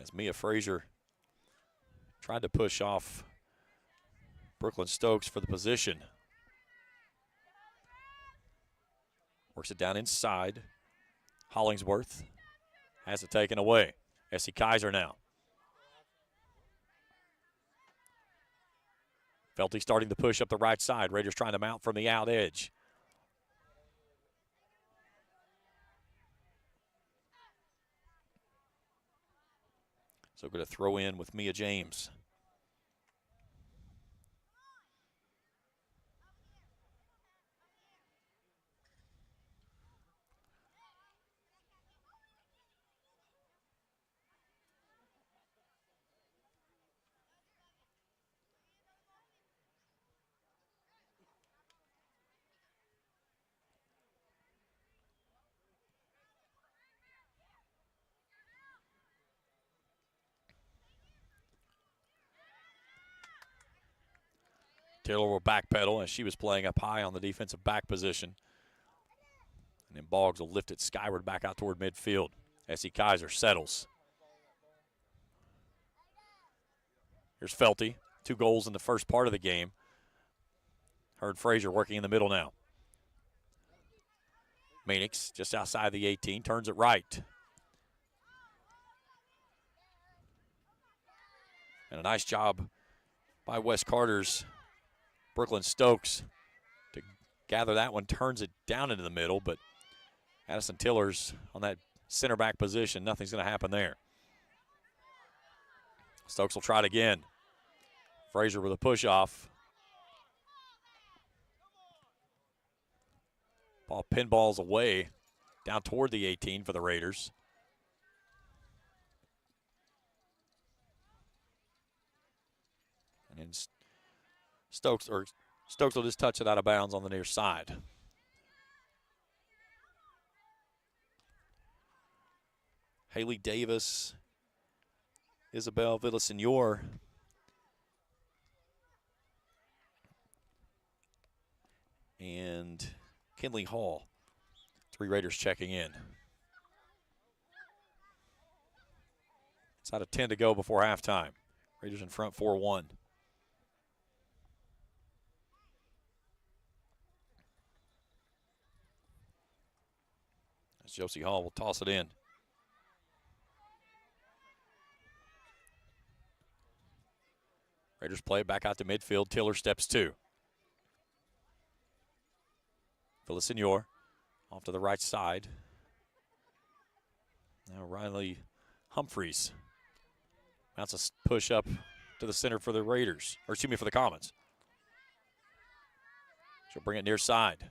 As Mia Frazier tried to push off Brooklyn Stokes for the position. Works it down inside. Hollingsworth has it taken away. Essie Kaiser now. Felty starting to push up the right side. Raiders trying to mount from the out edge. So going to throw in with Mia James. Taylor will backpedal as she was playing up high on the defensive back position. And then Boggs will lift it skyward back out toward midfield. Essie Kaiser settles. Here's Felty. 2 goals in the first part of the game. Heard Frazier working in the middle now. Minix just outside the 18, turns it right. And a nice job by Wes Carter's Brooklyn Stokes to gather that one, turns it down into the middle, but Addison Tiller's on that center back position. Nothing's going to happen there. Stokes will try it again. Frazier with a push off. Ball pinballs away down toward the 18 for the Raiders. And then Stokes will just touch it out of bounds on the near side. Haley Davis, Isabel Villasenor, and Kinley Hall. 3 Raiders checking in. It's out of 10 to go before halftime. Raiders in front 4-1. Josie Hall will toss it in. Raiders play it back out to midfield. Tiller steps 2. Villasenor off to the right side. Now Riley Humphreys mounts a push up to the center for the Raiders, or excuse me, for the Comets. She'll bring it near side.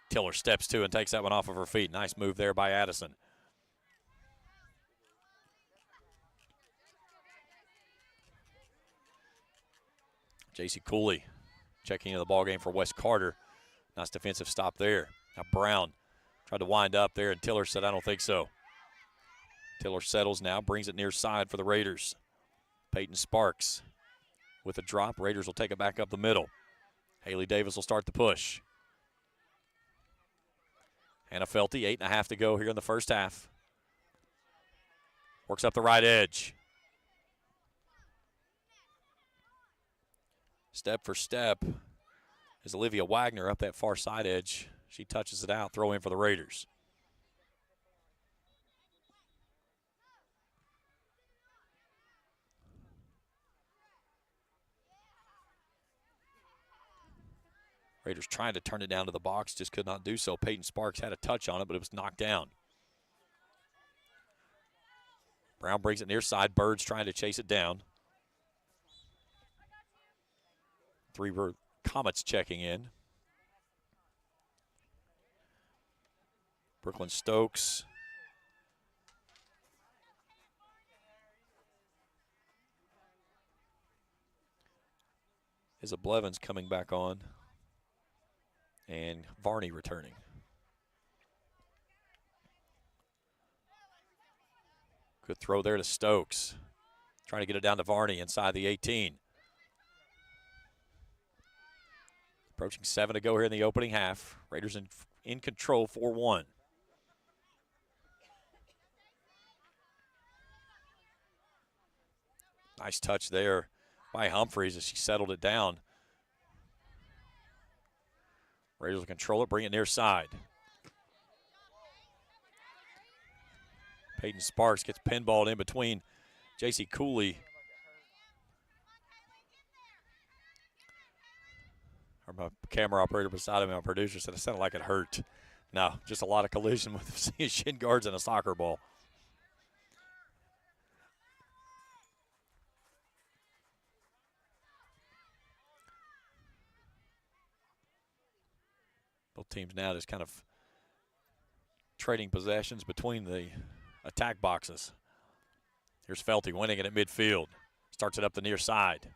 Tiller steps 2 and takes that one off of her feet. Nice move there by Addison. J.C. Cooley checking into the ballgame for Wes Carter. Nice defensive stop there. Now Brown tried to wind up there, and Tiller said, I don't think so. Tiller settles now, brings it near side for the Raiders. Peyton Sparks with a drop. Raiders will take it back up the middle. Haley Davis will start the push. Hannah Felty, 8.5 to go here in the first half. Works up the right edge. Step for step is Olivia Wagner up that far side edge. She touches it out, throw in for the Raiders. Raiders trying to turn it down to the box, just could not do so. Peyton Sparks had a touch on it, but it was knocked down. Brown brings it near side. Bird's trying to chase it down. Three Comets checking in. Brooklyn Stokes. Is Blevins coming back on. And Varney returning. Good throw there to Stokes. Trying to get it down to Varney inside the 18. Approaching 7 to go here in the opening half. Raiders in control, 4-1. Nice touch there by Humphreys as she settled it down. Raiders will control it, bring it near side. Peyton Sparks gets pinballed in between J.C. Cooley. My camera operator beside me, my producer, said it sounded like it hurt. No, just a lot of collision with shin guards and a soccer ball. Both teams now just kind of trading possessions between the attack boxes. Here's Felty winning it at midfield. Starts it up the near side.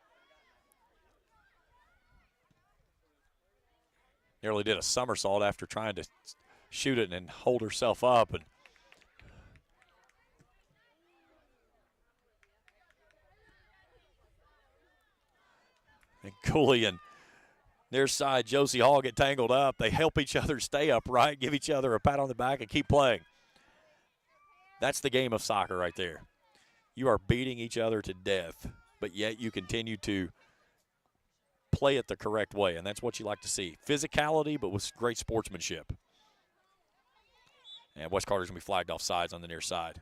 Nearly did a somersault after trying to shoot it and hold herself up. And Cooley and near side Josie Hall get tangled up. They help each other stay upright, give each other a pat on the back, and keep playing. That's the game of soccer right there. You are beating each other to death, but yet you continue to play it the correct way, and that's what you like to see. Physicality, but with great sportsmanship. And West Carter's going to be flagged off sides on the near side.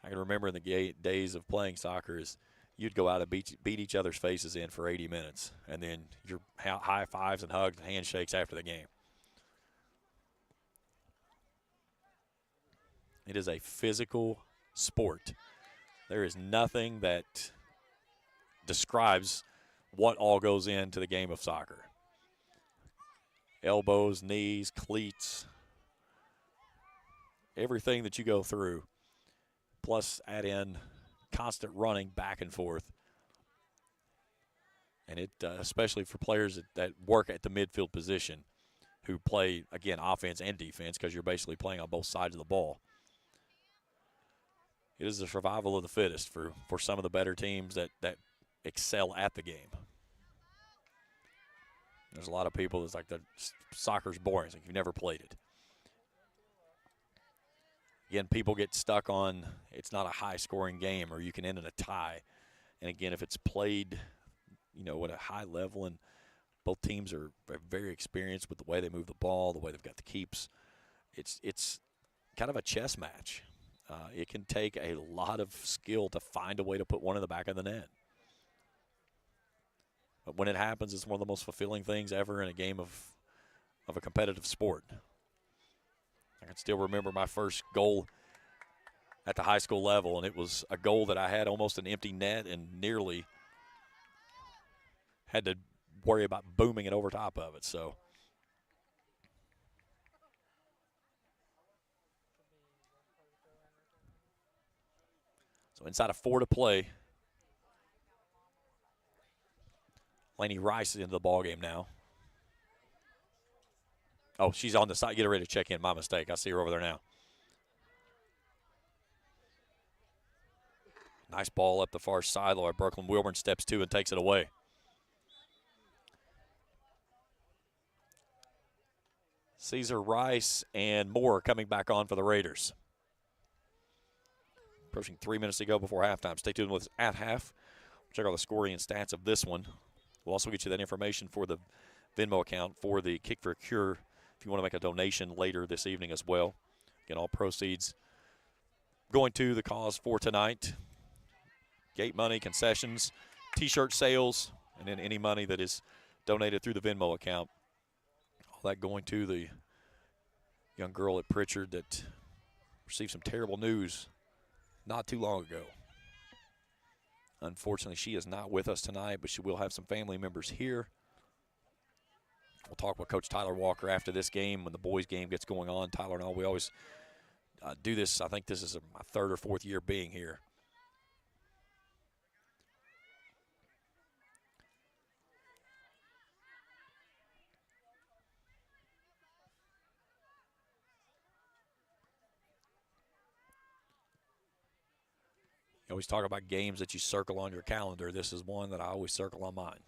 I can remember in the days of playing soccer is you'd go out and beat each other's faces in for 80 minutes, and then your high fives and hugs and handshakes after the game. It is a physical sport. There is nothing that describes what all goes into the game of soccer. Elbows, knees, cleats, everything that you go through, plus add in constant running back and forth. And it, especially for players that work at the midfield position who play, again, offense and defense because you're basically playing on both sides of the ball. It is the survival of the fittest for some of the better teams that excel at the game. There's a lot of people that's like, soccer's boring. It's like you've never played it. Again, people get stuck on it's not a high-scoring game or you can end in a tie. And, again, if it's played, at a high level and both teams are very experienced with the way they move the ball, the way they've got the keeps, it's kind of a chess match. It can take a lot of skill to find a way to put one in the back of the net. But when it happens, it's one of the most fulfilling things ever in a game of a competitive sport. I can still remember my first goal at the high school level, and it was a goal that I had almost an empty net and nearly had to worry about booming it over top of it. So inside of 4 to play. Lainey Rice is into the ballgame now. Oh, she's on the side. Get her ready to check in. My mistake. I see her over there now. Nice ball up the far sideline. Brooklyn Wilburn steps to and takes it away. Caesar Rice and Moore coming back on for the Raiders. Approaching 3 minutes to go before halftime. Stay tuned with us at half. We'll check out the scoring and stats of this one. We'll also get you that information for the Venmo account for the Kick for a Cure if you want to make a donation later this evening as well. Again, all proceeds going to the cause for tonight. Gate money, concessions, T-shirt sales, and then any money that is donated through the Venmo account. All that going to the young girl at Pritchard that received some terrible news not too long ago. Unfortunately, she is not with us tonight, but she will have some family members here. We'll talk with Coach Tyler Walker after this game when the boys' game gets going on. Tyler and I, we always do this. I think this is my third or fourth year being here. You always talk about games that you circle on your calendar. This is one that I always circle on mine.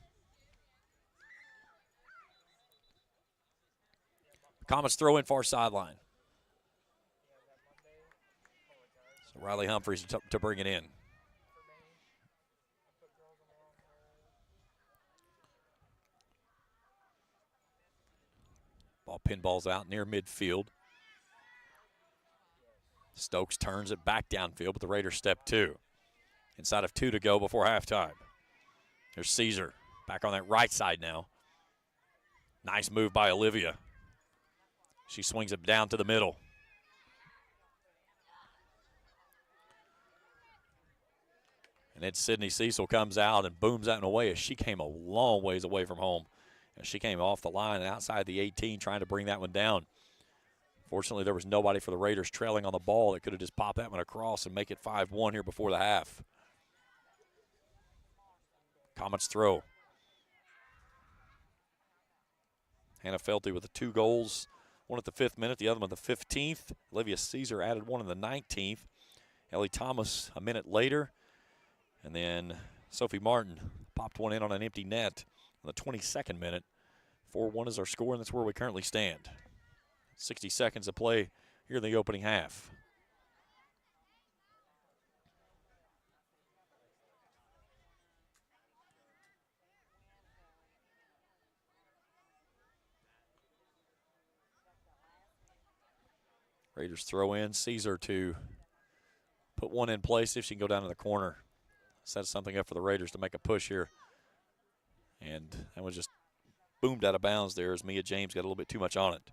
Comets throw in far sideline. So Riley Humphreys to bring it in. Ball pinballs out near midfield. Stokes turns it back downfield, but the Raiders step two. Inside of 2 to go before halftime. There's Caesar back on that right side now. Nice move by Olivia. She swings it down to the middle. And then Sydney Cecil comes out and booms that one away as she came a long ways away from home. And she came off the line and outside the 18 trying to bring that one down. Fortunately, there was nobody for the Raiders trailing on the ball that could have just popped that one across and make it 5-1 here before the half. Comets throw. Hannah Felty with the 2 goals. One at the 5th minute, the other one the 15th. Olivia Caesar added one in the 19th. Ellie Thomas a minute later. And then Sophie Martin popped one in on an empty net in the 22nd minute. 4-1 is our score, and that's where we currently stand. 60 seconds to play here in the opening half. Raiders throw in. Caesar to put one in place, see if she can go down to the corner. Set something up for the Raiders to make a push here. And that was just boomed out of bounds there as Mia James got a little bit too much on it.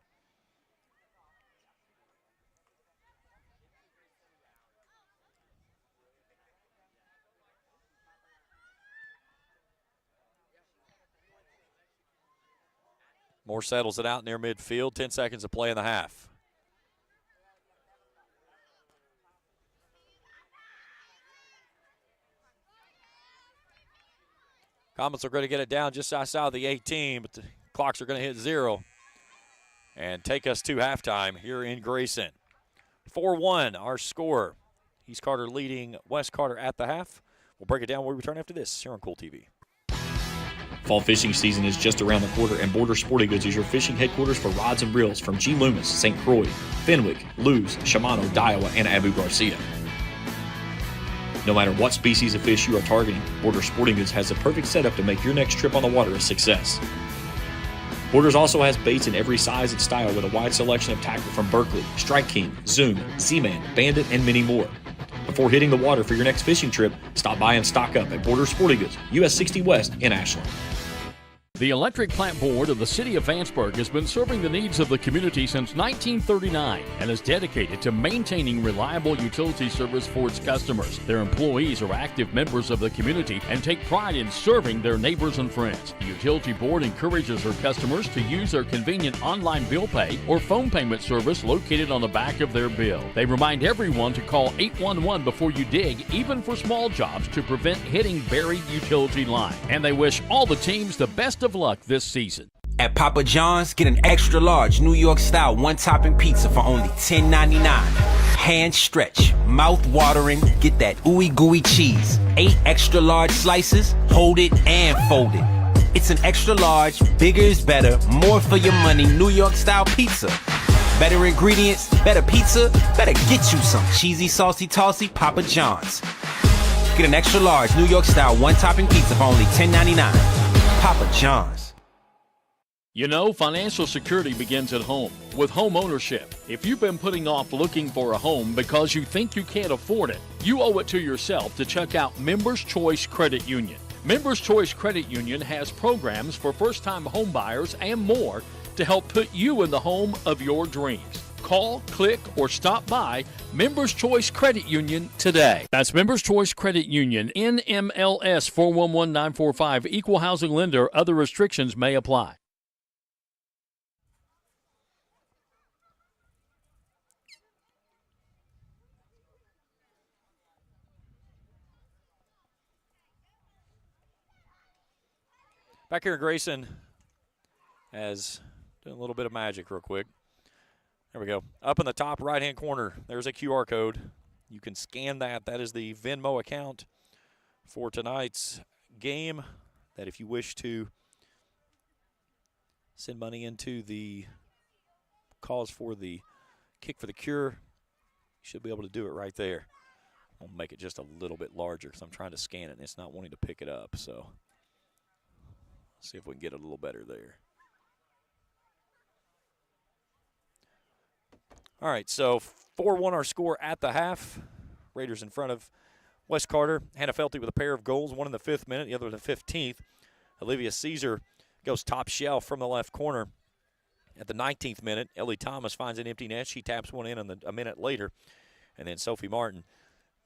Moore settles it out near midfield. 10 seconds to play in the half. Comets are going to get it down just outside the 18, but the clocks are going to hit 0 and take us to halftime here in Grayson. 4-1, our score. East Carter leading West Carter at the half. We'll break it down when we return after this here on Kool TV. Fall fishing season is just around the corner, and Border Sporting Goods is your fishing headquarters for rods and reels from G. Loomis, St. Croix, Fenwick, Lewes, Shimano, Daiwa, and Abu Garcia. No matter what species of fish you are targeting, Border Sporting Goods has the perfect setup to make your next trip on the water a success. Borders also has baits in every size and style with a wide selection of tackle from Berkley, Strike King, Zoom, Z-Man, Bandit, and many more. Before hitting the water for your next fishing trip, stop by and stock up at Border Sporting Goods, US 60 West in Ashland. The Electric Plant Board of the City of Vanceburg has been serving the needs of the community since 1939 and is dedicated to maintaining reliable utility service for its customers. Their employees are active members of the community and take pride in serving their neighbors and friends. The Utility Board encourages their customers to use their convenient online bill pay or phone payment service located on the back of their bill. They remind everyone to call 811 before you dig, even for small jobs, to prevent hitting buried utility line. And they wish all the teams the best of luck this season. At Papa John's, get an extra large New York style one-topping pizza for only $10.99. Hand stretch, mouth watering, get that ooey gooey cheese. 8 extra large slices, hold it and fold it. It's an extra large, bigger is better, more for your money New York style pizza. Better ingredients, better pizza, better get you some cheesy, saucy, tossy Papa John's. Get an extra large New York style one-topping pizza for only $10.99. Papa John's. You know, financial security begins at home with home ownership. If you've been putting off looking for a home because you think you can't afford it, you owe it to yourself to check out Members Choice Credit Union. Members Choice Credit Union has programs for first-time home buyers and more to help put you in the home of your dreams. Call, click, or stop by Members Choice Credit Union today. That's Members Choice Credit Union, NMLS 411945, Equal Housing Lender. Other restrictions may apply. Back here in Grayson, as doing a little bit of magic real quick. There we go. Up in the top right-hand corner, there's a QR code. You can scan that. That is the Venmo account for tonight's game, that if you wish to send money into the cause for the Kick for the Cure, you should be able to do it right there. I'll make it just a little bit larger because I'm trying to scan it and it's not wanting to pick it up. So see if we can get it a little better there. All right, so 4-1 our score at the half. Raiders in front of West Carter. Hannah Felty with a pair of goals, one in the 5th minute, the other in the 15th. Olivia Caesar goes top shelf from the left corner at the 19th minute. Ellie Thomas finds an empty net. She taps one in a minute later. And then Sophie Martin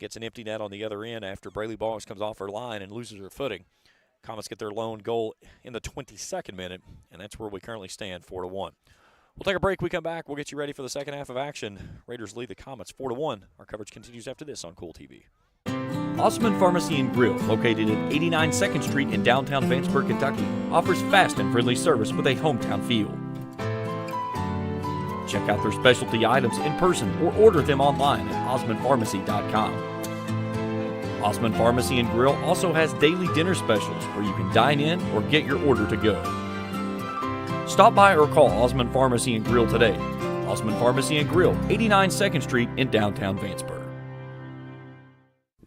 gets an empty net on the other end after Braylee Boggs comes off her line and loses her footing. Comets get their lone goal in the 22nd minute, and that's where we currently stand, 4-1. We'll take a break. We come back. We'll get you ready for the second half of action. Raiders lead the Comets 4-1. Our coverage continues after this on Kool TV. Osman Pharmacy and Grill, located at 89 2nd Street in downtown Vanceburg, Kentucky, offers fast and friendly service with a hometown feel. Check out their specialty items in person or order them online at osmanpharmacy.com. Osman Pharmacy and Grill also has daily dinner specials where you can dine in or get your order to go. Stop by or call Osman Pharmacy and Grill today. Osman Pharmacy and Grill, 89 2nd Street in downtown Vanceburg.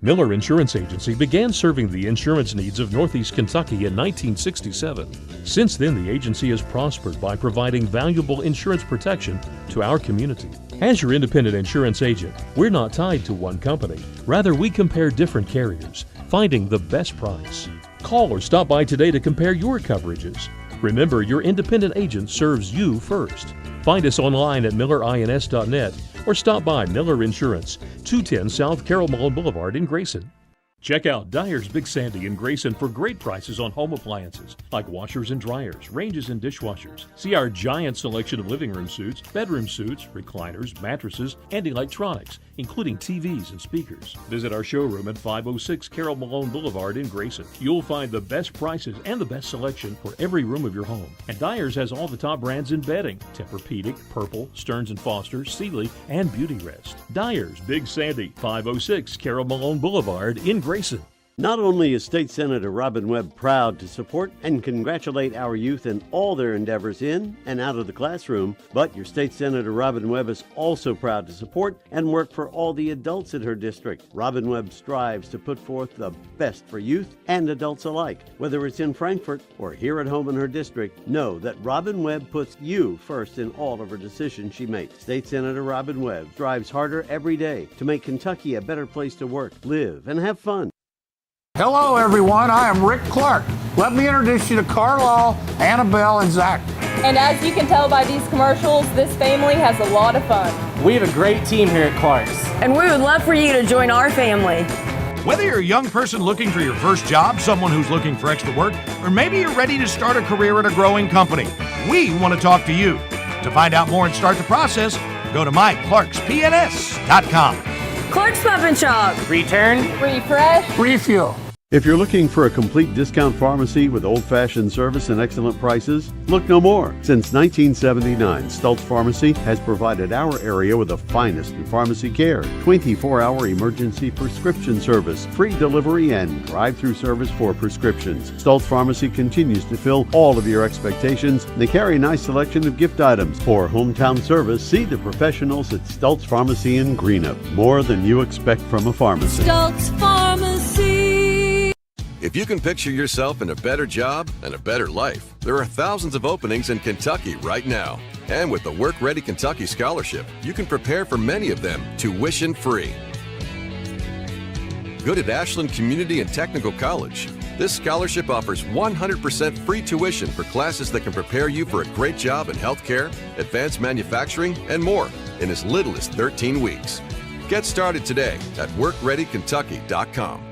Miller Insurance Agency began serving the insurance needs of Northeast Kentucky in 1967. Since then, the agency has prospered by providing valuable insurance protection to our community. As your independent insurance agent, we're not tied to one company. Rather, we compare different carriers, finding the best price. Call or stop by today to compare your coverages. Remember, your independent agent serves you first. Find us online at millerins.net or stop by Miller Insurance, 210 South Carroll Mullen Boulevard in Grayson. Check out Dyer's Big Sandy in Grayson for great prices on home appliances like washers and dryers, ranges and dishwashers. See our giant selection of living room suites, bedroom suites, recliners, mattresses, and electronics, including TVs and speakers. Visit our showroom at 506 Carroll Malone Boulevard in Grayson. You'll find the best prices and the best selection for every room of your home. And Dyer's has all the top brands in bedding: Tempur-Pedic, Purple, Stearns & Foster, Sealy, and Beauty Rest. Dyer's Big Sandy, 506 Carroll Malone Boulevard in Grayson. Not only is State Senator Robin Webb proud to support and congratulate our youth in all their endeavors in and out of the classroom, but your State Senator Robin Webb is also proud to support and work for all the adults in her district. Robin Webb strives to put forth the best for youth and adults alike. Whether it's in Frankfort or here at home in her district, know that Robin Webb puts you first in all of her decisions she makes. State Senator Robin Webb strives harder every day to make Kentucky a better place to work, live, and have fun. Hello, everyone. I am Rick Clark. Let me introduce you to Carlisle, Annabelle, and Zach. And as you can tell by these commercials, this family has a lot of fun. We have a great team here at Clark's. And we would love for you to join our family. Whether you're a young person looking for your first job, someone who's looking for extra work, or maybe you're ready to start a career at a growing company, we want to talk to you. To find out more and start the process, go to myclarkspns.com. Clark's Pump and Shop. Return. Refresh. Refuel. If you're looking for a complete discount pharmacy with old-fashioned service and excellent prices, look no more. Since 1979, Stultz Pharmacy has provided our area with the finest in pharmacy care, 24-hour emergency prescription service, free delivery, and drive-through service for prescriptions. Stultz Pharmacy continues to fill all of your expectations. They carry a nice selection of gift items. For hometown service, see the professionals at Stultz Pharmacy in Greenup. More than you expect from a pharmacy. Stultz Pharmacy. If you can picture yourself in a better job and a better life, there are thousands of openings in Kentucky right now. And with the Work Ready Kentucky Scholarship, you can prepare for many of them tuition-free. Good at Ashland Community and Technical College. This scholarship offers 100% free tuition for classes that can prepare you for a great job in healthcare, advanced manufacturing, and more in as little as 13 weeks. Get started today at WorkReadyKentucky.com.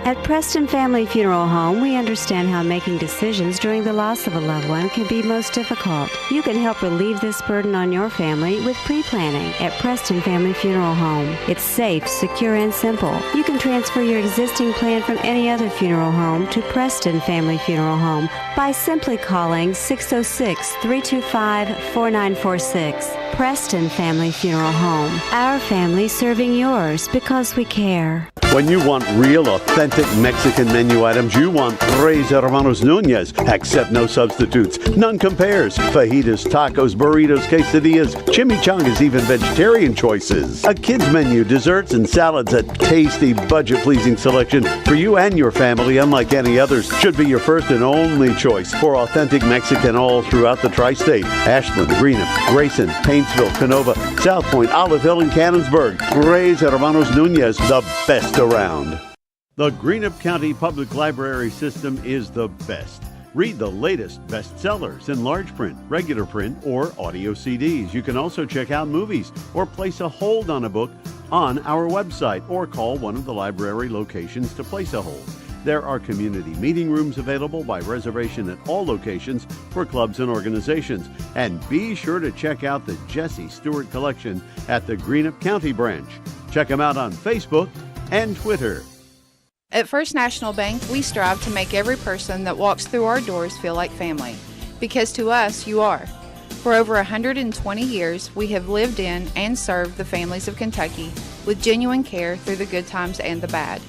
At Preston Family Funeral Home, we understand how making decisions during the loss of a loved one can be most difficult. You can help relieve this burden on your family with pre-planning at Preston Family Funeral Home. It's safe, secure, and simple. You can transfer your existing plan from any other funeral home to Preston Family Funeral Home by simply calling 606-325-4946. Preston Family Funeral Home. Our family serving yours because we care. When you want real, authentic Mexican menu items, you want Tres Hermanos Nunez. Accept no substitutes. None compares. Fajitas, tacos, burritos, quesadillas, chimichangas, even vegetarian choices. A kids menu, desserts and salads, a tasty, budget-pleasing selection for you and your family, unlike any others. Should be your first and only choice for authentic Mexican all throughout the tri-state. Ashland, Greenup, Grayson, Paintsville, Canova, South Point, Olive Hill, and Cannonsburg. Tres Hermanos Nunez, the best around. The Greenup County Public Library system is the best. Read the latest bestsellers in large print, regular print, or audio CDs. You can also check out movies or place a hold on a book on our website or call one of the library locations to place a hold. There are community meeting rooms available by reservation at all locations for clubs and organizations. And be sure to check out the Jesse Stewart collection at the Greenup County branch. Check them out on Facebook and Twitter. At First National Bank, we strive to make every person that walks through our doors feel like family. Because to us, you are. For over 120 years, we have lived in and served the families of Kentucky with genuine care through the good times and the bad.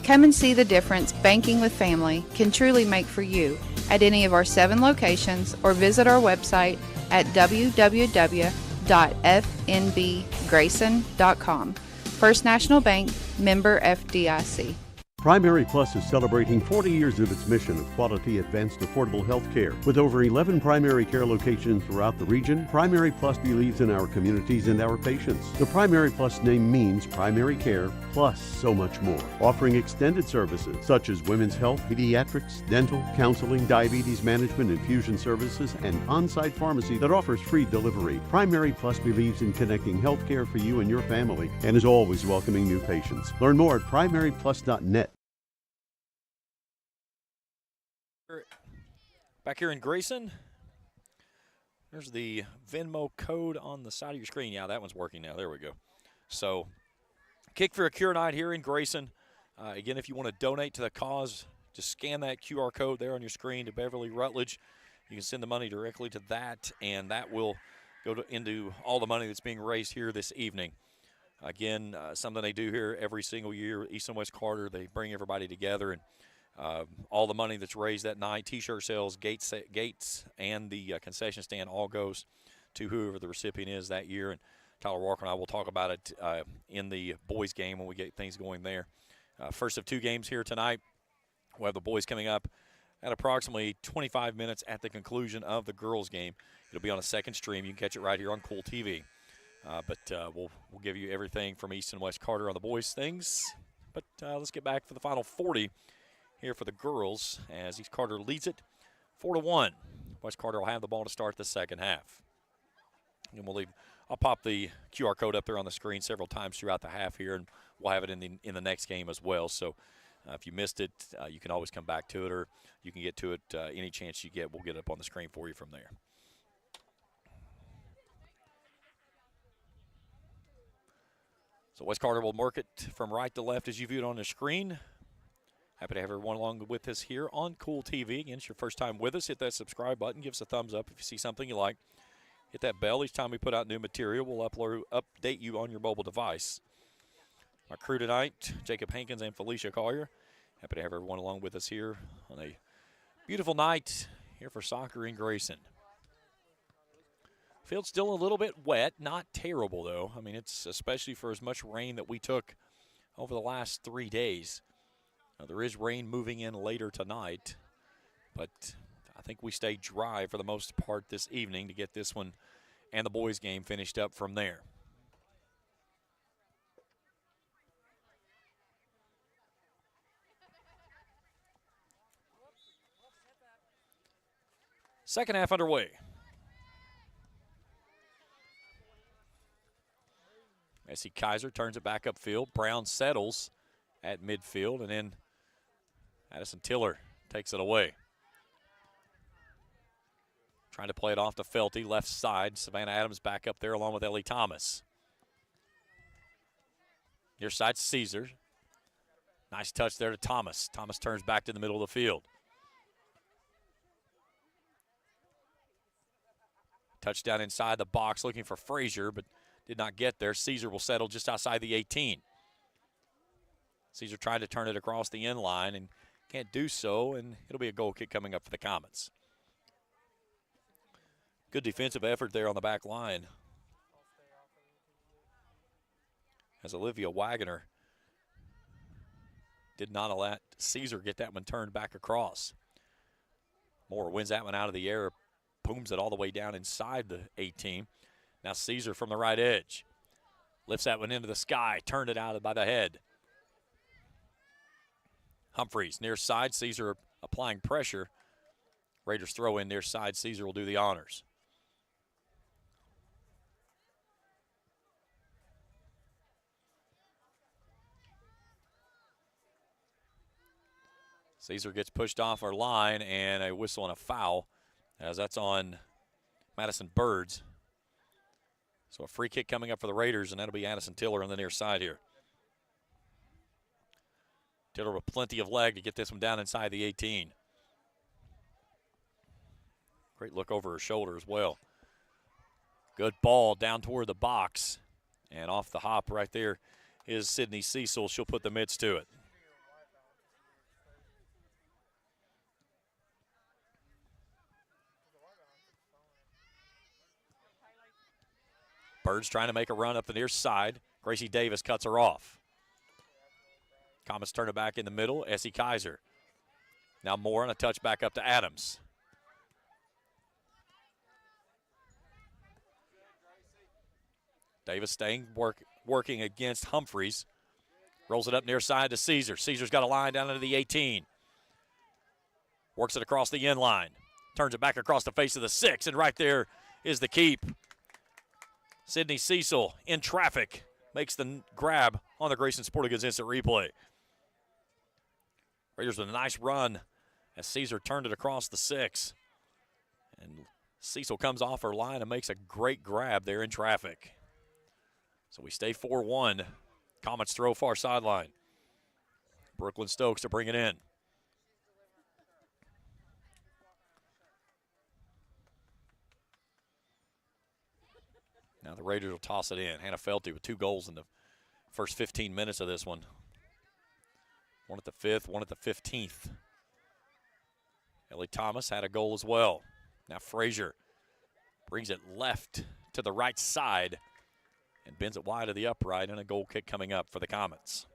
Come and see the difference banking with family can truly make for you at any of our 7 locations or visit our website at www.fnbgrayson.com. First National Bank, member FDIC. Primary Plus is celebrating 40 years of its mission of quality, advanced, affordable health care. With over 11 primary care locations throughout the region, Primary Plus believes in our communities and our patients. The Primary Plus name means primary care plus so much more. Offering extended services such as women's health, pediatrics, dental, counseling, diabetes management, infusion services, and on-site pharmacy that offers free delivery. Primary Plus believes in connecting health care for you and your family and is always welcoming new patients. Learn more at primaryplus.net. Back here in Grayson, there's the Venmo code on the side of your screen. Yeah, that one's working now. There we go. So, Kick for a Cure night here in Grayson. Again, if you want to donate to the cause, just scan that QR code there on your screen to Beverly Rutledge. You can send the money directly to that, and that will go into all the money that's being raised here this evening. Again, something they do here every single year, East and West Carter, they bring everybody together, and all the money that's raised that night, T-shirt sales, gates, and the concession stand all goes to whoever the recipient is that year. And Tyler Walker and I will talk about it in the boys game when we get things going there. First of 2 games here tonight. We'll have the boys coming up at approximately 25 minutes at the conclusion of the girls game. It'll be on a second stream. You can catch it right here on Kool TV. But we'll give you everything from East and West Carter on the boys things. But let's get back for the final 40 here for the girls as East Carter leads it 4-1. West Carter will have the ball to start the second half. And I'll pop the QR code up there on the screen several times throughout the half here, and we'll have it in the next game as well. So if you missed it, you can always come back to it, or you can get to it any chance you get. We'll get it up on the screen for you from there. So West Carter will mark it from right to left as you view it on the screen. Happy to have everyone along with us here on Kool TV. Again, it's your first time with us. Hit that subscribe button. Give us a thumbs up if you see something you like. Hit that bell. Each time we put out new material, we'll update you on your mobile device. My crew tonight, Jacob Hankins and Felicia Collier. Happy to have everyone along with us here on a beautiful night here for soccer in Grayson. Field's still a little bit wet. Not terrible, though. I mean, it's especially for as much rain that we took over the last 3 days. Now, there is rain moving in later tonight, but I think we stay dry for the most part this evening to get this one and the boys' game finished up from there. Second half underway. Messi Kaiser turns it back upfield. Brown settles at midfield, and then Addison Tiller takes it away. Trying to play it off to Felty, left side. Savannah Adams back up there along with Ellie Thomas. Near side, Caesar. Nice touch there to Thomas. Thomas turns back to the middle of the field. Touchdown inside the box, looking for Frazier, but did not get there. Caesar will settle just outside the 18. Caesar trying to turn it across the end line and can't do so, and it'll be a goal kick coming up for the Comets. Good defensive effort there on the back line, as Olivia Wagoner did not let Caesar get that one turned back across. Moore wins that one out of the air, booms it all the way down inside the 18. Now Caesar from the right edge. Lifts that one into the sky, turned it out by the head. Humphreys near side, Caesar applying pressure. Raiders throw in near side, Caesar will do the honors. Caesar gets pushed off our line, and a whistle and a foul, as that's on Madison Birds. So a free kick coming up for the Raiders, and that'll be Addison Tiller on the near side here. Tiller with plenty of leg to get this one down inside the 18. Great look over her shoulder as well. Good ball down toward the box, and off the hop right there is Sydney Cecil. She'll put the mitts to it. Birds trying to make a run up the near side. Gracie Davis cuts her off. Comets turn it back in the middle. Essie Kaiser. Now Moore on a touch back up to Adams. Davis staying working against Humphreys. Rolls it up near side to Caesar. Caesar's got a line down into the 18. Works it across the end line. Turns it back across the face of the 6, and right there is the keep. Sydney Cecil in traffic makes the grab on the Grayson Sporting Goods instant replay. Raiders with a nice run as Caesar turned it across the 6. And Cecil comes off her line and makes a great grab there in traffic. So we stay 4-1. Comets throw far sideline. Brooklyn Stokes to bring it in. Now the Raiders will toss it in. Hannah Felty with 2 goals in the first 15 minutes of this one. One at the 5th, one at the 15th. Ellie Thomas had a goal as well. Now Frazier brings it left to the right side and bends it wide to the upright, and a goal kick coming up for the Comets.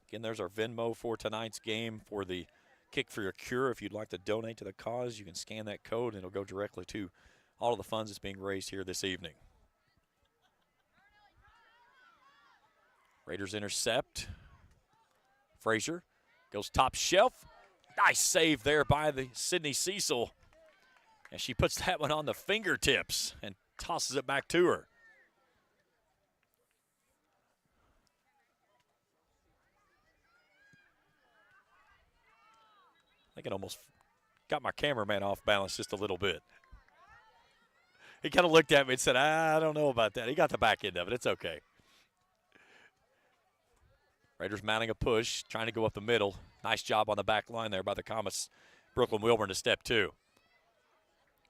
Again, there's our Venmo for tonight's game for the Kick for Your Cure. If you'd like to donate to the cause, you can scan that code and it'll go directly to all of the funds that's being raised here this evening. Raiders intercept. Frazier goes top shelf. Nice save there by the Sydney Cecil. And she puts that one on the fingertips and tosses it back to her. I think it almost got my cameraman off balance just a little bit. He kind of looked at me and said, I don't know about that. He got the back end of it. It's okay. Raiders mounting a push, trying to go up the middle. Nice job on the back line there by the Comets. Brooklyn Wilburn to step 2.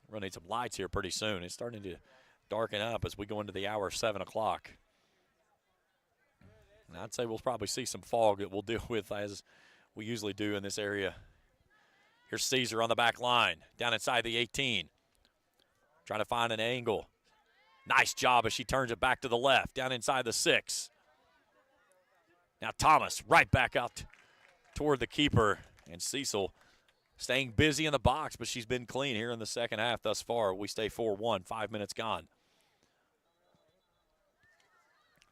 We're going to need some lights here pretty soon. It's starting to darken up as we go into the hour of 7 o'clock. And I'd say we'll probably see some fog that we'll deal with as we usually do in this area. Here's Caesar on the back line, down inside the 18. Trying to find an angle. Nice job as she turns it back to the left, down inside the 6. Now Thomas right back out toward the keeper. And Cecil staying busy in the box, but she's been clean here in the second half thus far. We stay 4-1, 5 minutes gone.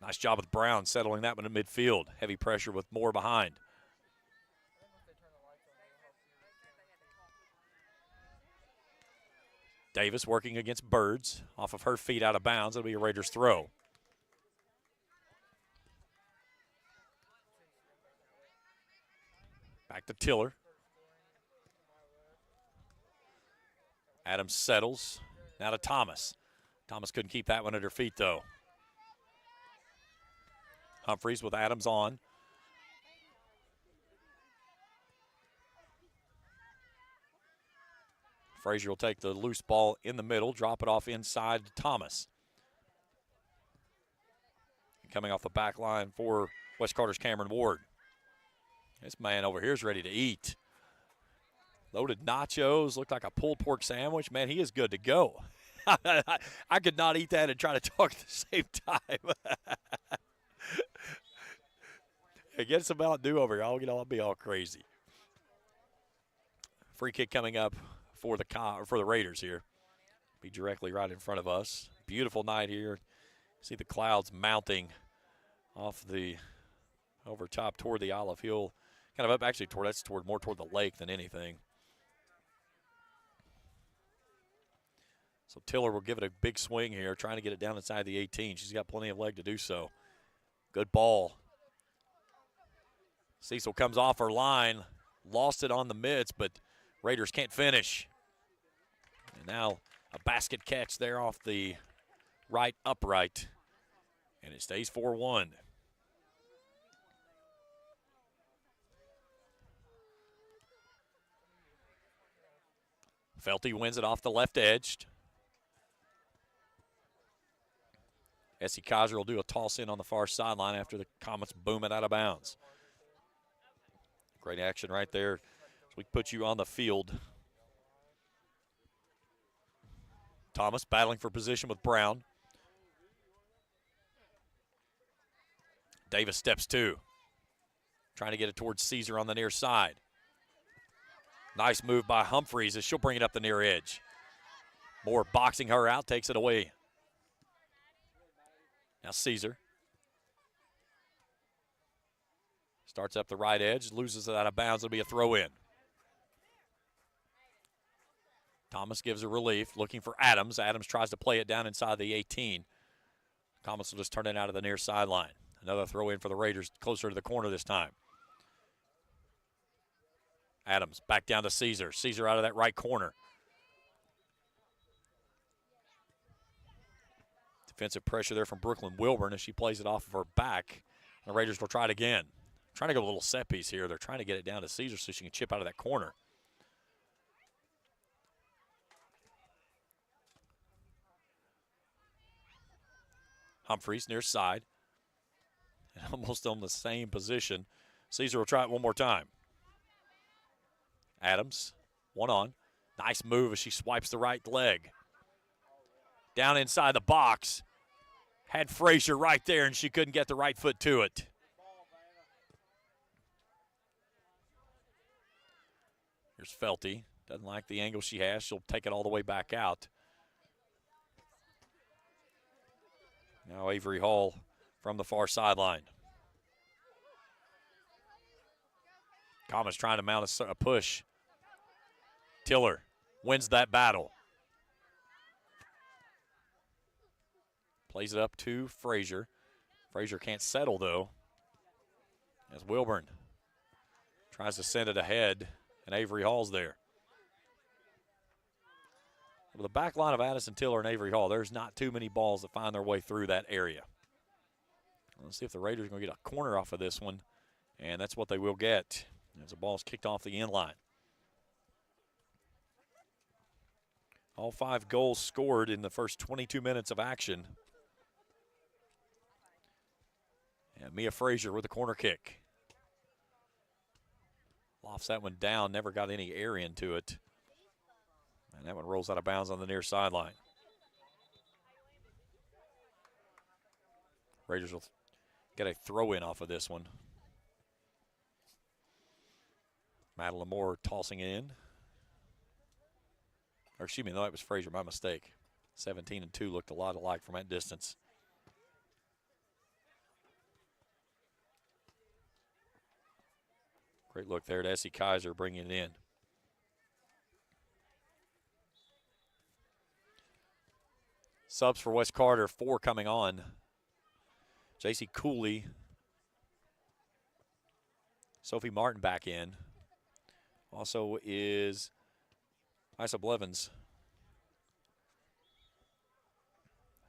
Nice job with Brown settling that one in midfield. Heavy pressure with Moore behind. Davis working against Birds. Off of her feet, out of bounds. It'll be a Raiders throw. Back to Tiller. Adams settles. Now to Thomas. Thomas couldn't keep that one at her feet, though. Humphreys with Adams on. Frazier will take the loose ball in the middle, drop it off inside to Thomas. Coming off the back line for West Carter's Cameron Ward. This man over here is ready to eat. Loaded nachos, looked like a pulled pork sandwich. Man, he is good to go. I could not eat that and try to talk at the same time. Hey, get some Mountain Dew over here. I'll be all crazy. Free kick coming up for the Raiders here. Be directly right in front of us. Beautiful night here. See the clouds mounting off the over top toward the Olive Hill. Kind of up actually more toward the lake than anything. So Tiller will give it a big swing here, trying to get it down inside the 18. She's got plenty of leg to do so. Good ball. Cecil comes off her line, lost it on the mitts, but Raiders can't finish. And now a basket catch there off the right upright, and it stays 4-1. Felty wins it off the left edge. Essie Kaiser will do a toss in on the far sideline after the Comets boom it out of bounds. Great action right there. We put you on the field. Thomas battling for position with Brown. Davis steps two. Trying to get it towards Caesar on the near side. Nice move by Humphreys as she'll bring it up the near edge. Moore boxing her out, takes it away. Now Caesar. Starts up the right edge, loses it out of bounds. It'll be a throw in. Thomas gives a relief, looking for Adams. Adams tries to play it down inside the 18. Thomas will just turn it out of the near sideline. Another throw in for the Raiders, closer to the corner this time. Adams back down to Caesar. Caesar out of that right corner. Defensive pressure there from Brooklyn Wilburn as she plays it off of her back. The Raiders will try it again. Trying to go a little set piece here. They're trying to get it down to Caesar so she can chip out of that corner. Humphreys near side. Almost on the same position. Caesar will try it one more time. Adams, one on. Nice move as she swipes the right leg. Down inside the box. Had Frazier right there, and she couldn't get the right foot to it. Here's Felty. Doesn't like the angle she has. She'll take it all the way back out. Now Avery Hall from the far sideline. Comets trying to mount a push. Tiller wins that battle. Plays it up to Frazier. Frazier can't settle, though, as Wilburn tries to send it ahead, and Avery Hall's there. With the back line of Addison Tiller and Avery Hall, there's not too many balls that find their way through that area. Let's see if the Raiders are going to get a corner off of this one, and that's what they will get as the ball's kicked off the end line. All 5 goals scored in the first 22 minutes of action. And Mia Frazier with a corner kick. Lofts that one down, never got any air into it. And that one rolls out of bounds on the near sideline. Raiders will get a throw in off of this one. Madeline Moore tossing it in. Or excuse me, no, that was Frazier, my mistake. 17 and 2 looked a lot alike from that distance. Great look there at Essie Kaiser bringing it in. Subs for West Carter, 4 coming on. J.C. Cooley. Sophie Martin back in. Also is Isa Blevins.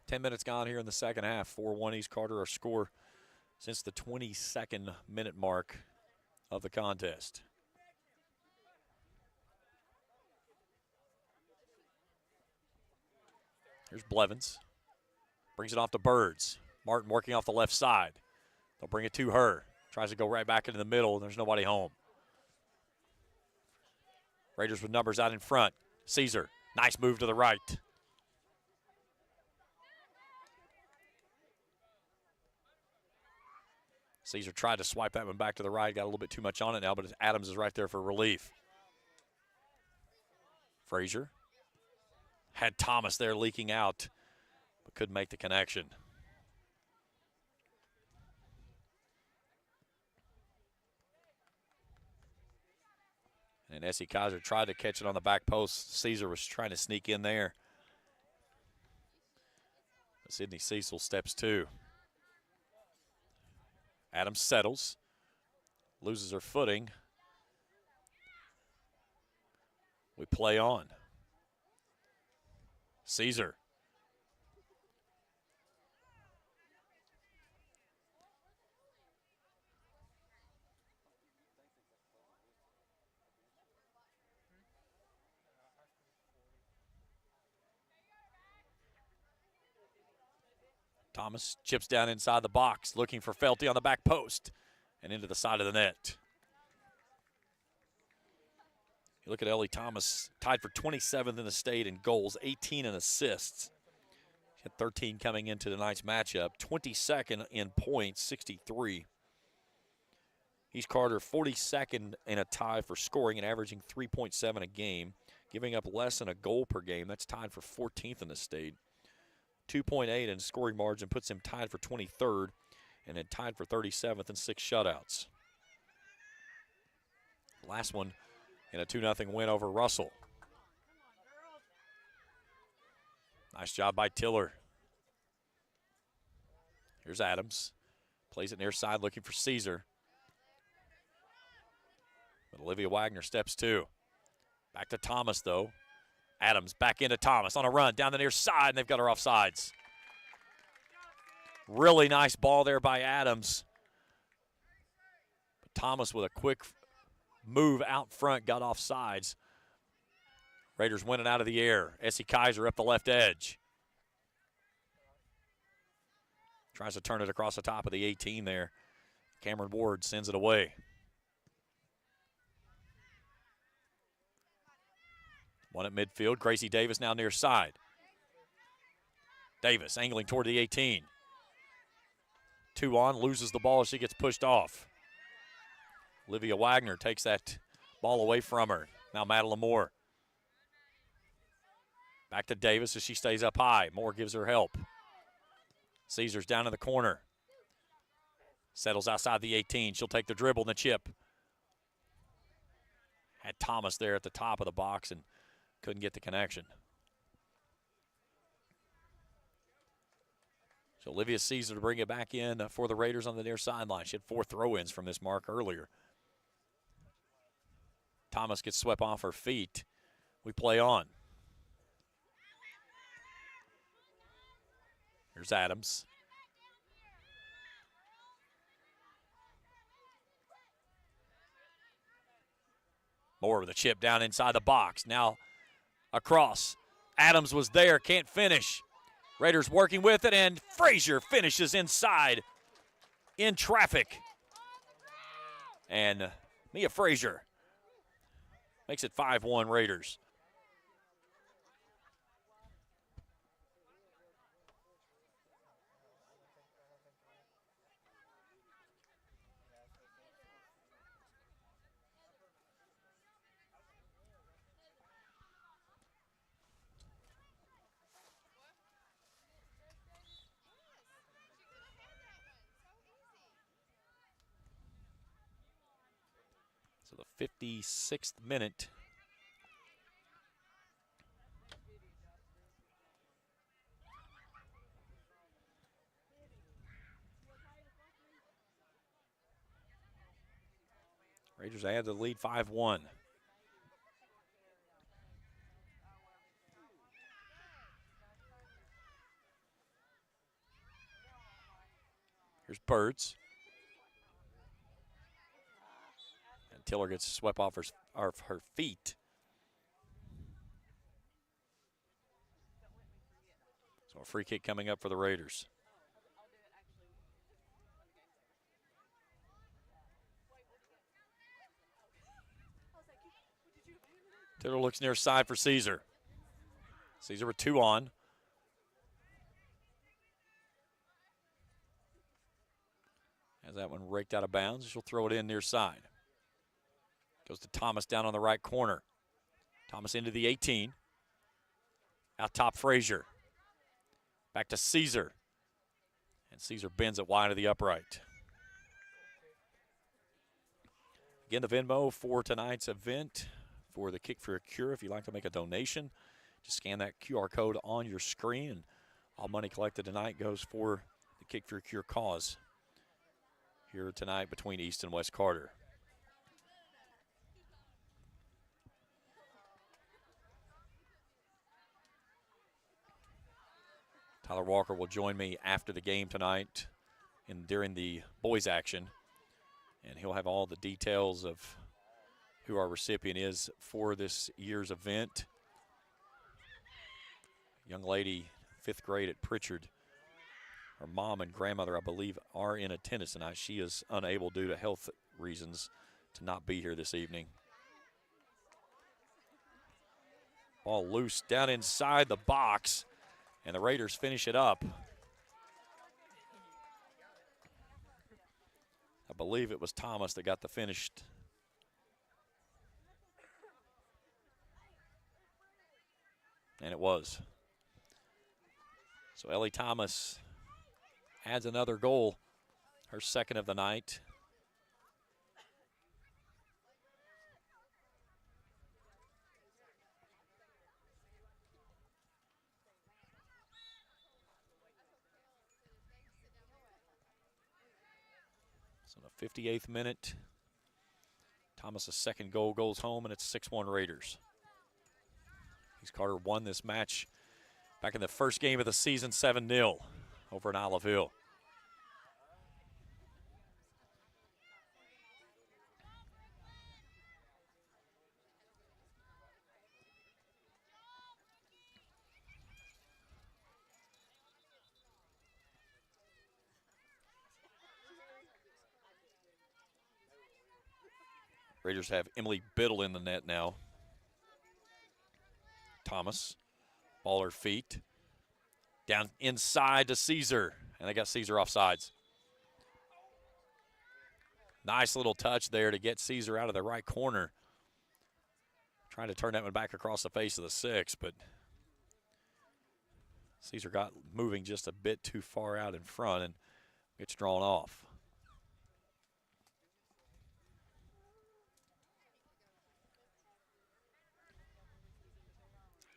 10 minutes gone here in the second half. 4-1 East Carter, our score since the 22nd minute mark of the contest. Here's Blevins. Brings it off to Birds. Martin working off the left side. They'll bring it to her. Tries to go right back into the middle, and there's nobody home. Raiders with numbers out in front. Caesar, nice move to the right. Caesar tried to swipe that one back to the right. Got a little bit too much on it now, but Adams is right there for relief. Frazier had Thomas there leaking out, but couldn't make the connection. And Essie Kaiser tried to catch it on the back post. Caesar was trying to sneak in there. But Sydney Cecil steps to. Adams settles. Loses her footing. We play on. Caesar. Thomas chips down inside the box, looking for Felty on the back post and into the side of the net. You look at Ellie Thomas, tied for 27th in the state in goals, 18 in assists. She had 13 coming into tonight's matchup, 22nd in points, 63. East Carter, 42nd in a tie for scoring and averaging 3.7 a game, giving up less than a goal per game. That's tied for 14th in the state. 2.8 in scoring margin puts him tied for 23rd and then tied for 37th in 6 shutouts. Last one in a 2-0 win over Russell. Nice job by Tiller. Here's Adams. Plays it near side looking for Caesar. But Olivia Wagner steps to. Back to Thomas though. Adams back into Thomas on a run down the near side, and they've got her off sides. Really nice ball there by Adams. But Thomas with a quick move out front got off sides. Raiders winning out of the air. Essie Kaiser up the left edge. Tries to turn it across the top of the 18 there. Cameron Ward sends it away. One at midfield. Gracie Davis now near side. Davis angling toward the 18. 2 on, loses the ball as she gets pushed off. Olivia Wagner takes that ball away from her. Now Madeline Moore. Back to Davis as she stays up high. Moore gives her help. Caesar's down in the corner. Settles outside the 18. She'll take the dribble and the chip. Had Thomas there at the top of the box and couldn't get the connection. So Olivia Caesar to bring it back in for the Raiders on the near sideline. She had 4 throw-ins from this mark earlier. Thomas gets swept off her feet. We play on. Here's Adams. Moore with a chip down inside the box. Now across. Adams was there, can't finish. Raiders working with it, and Frazier finishes inside in traffic. And Mia Frazier makes it 5-1 Raiders. So the 56th minute. Raiders add the lead 5-1. Here's Birds. And Tiller gets swept off her feet. So a free kick coming up for the Raiders. Tiller looks near side for Caesar. Caesar with 2 on. Has that one raked out of bounds. She'll throw it in near side. Goes to Thomas down on the right corner. Thomas into the 18. Out top Frazier. Back to Caesar. And Caesar bends it wide of the upright. Again, the Venmo for tonight's event for the Kick for a Cure. If you'd like to make a donation, just scan that QR code on your screen. And all money collected tonight goes for the Kick for a Cure cause here tonight between East and West Carter. Tyler Walker will join me after the game tonight and during the boys action, and he'll have all the details of who our recipient is for this year's event. Young lady, 5th grade at Pritchard. Her mom and grandmother, I believe, are in attendance tonight. She is unable, due to health reasons, to not be here this evening. Ball loose down inside the box, and the Raiders finish it up. I believe it was Thomas that got the finished. And it was. So Ellie Thomas adds another goal, her 2nd of the night. So the 58th minute, Thomas' 2nd goal goes home, and it's 6-1 Raiders. East Carter won this match back in the first game of the season, 7-0 over in Olive Hill. Raiders have Emily Biddle in the net now. Thomas, ball her feet. Down inside to Caesar, and they got Caesar offsides. Nice little touch there to get Caesar out of the right corner. Trying to turn that one back across the face of the 6, but Caesar got moving just a bit too far out in front and gets drawn off.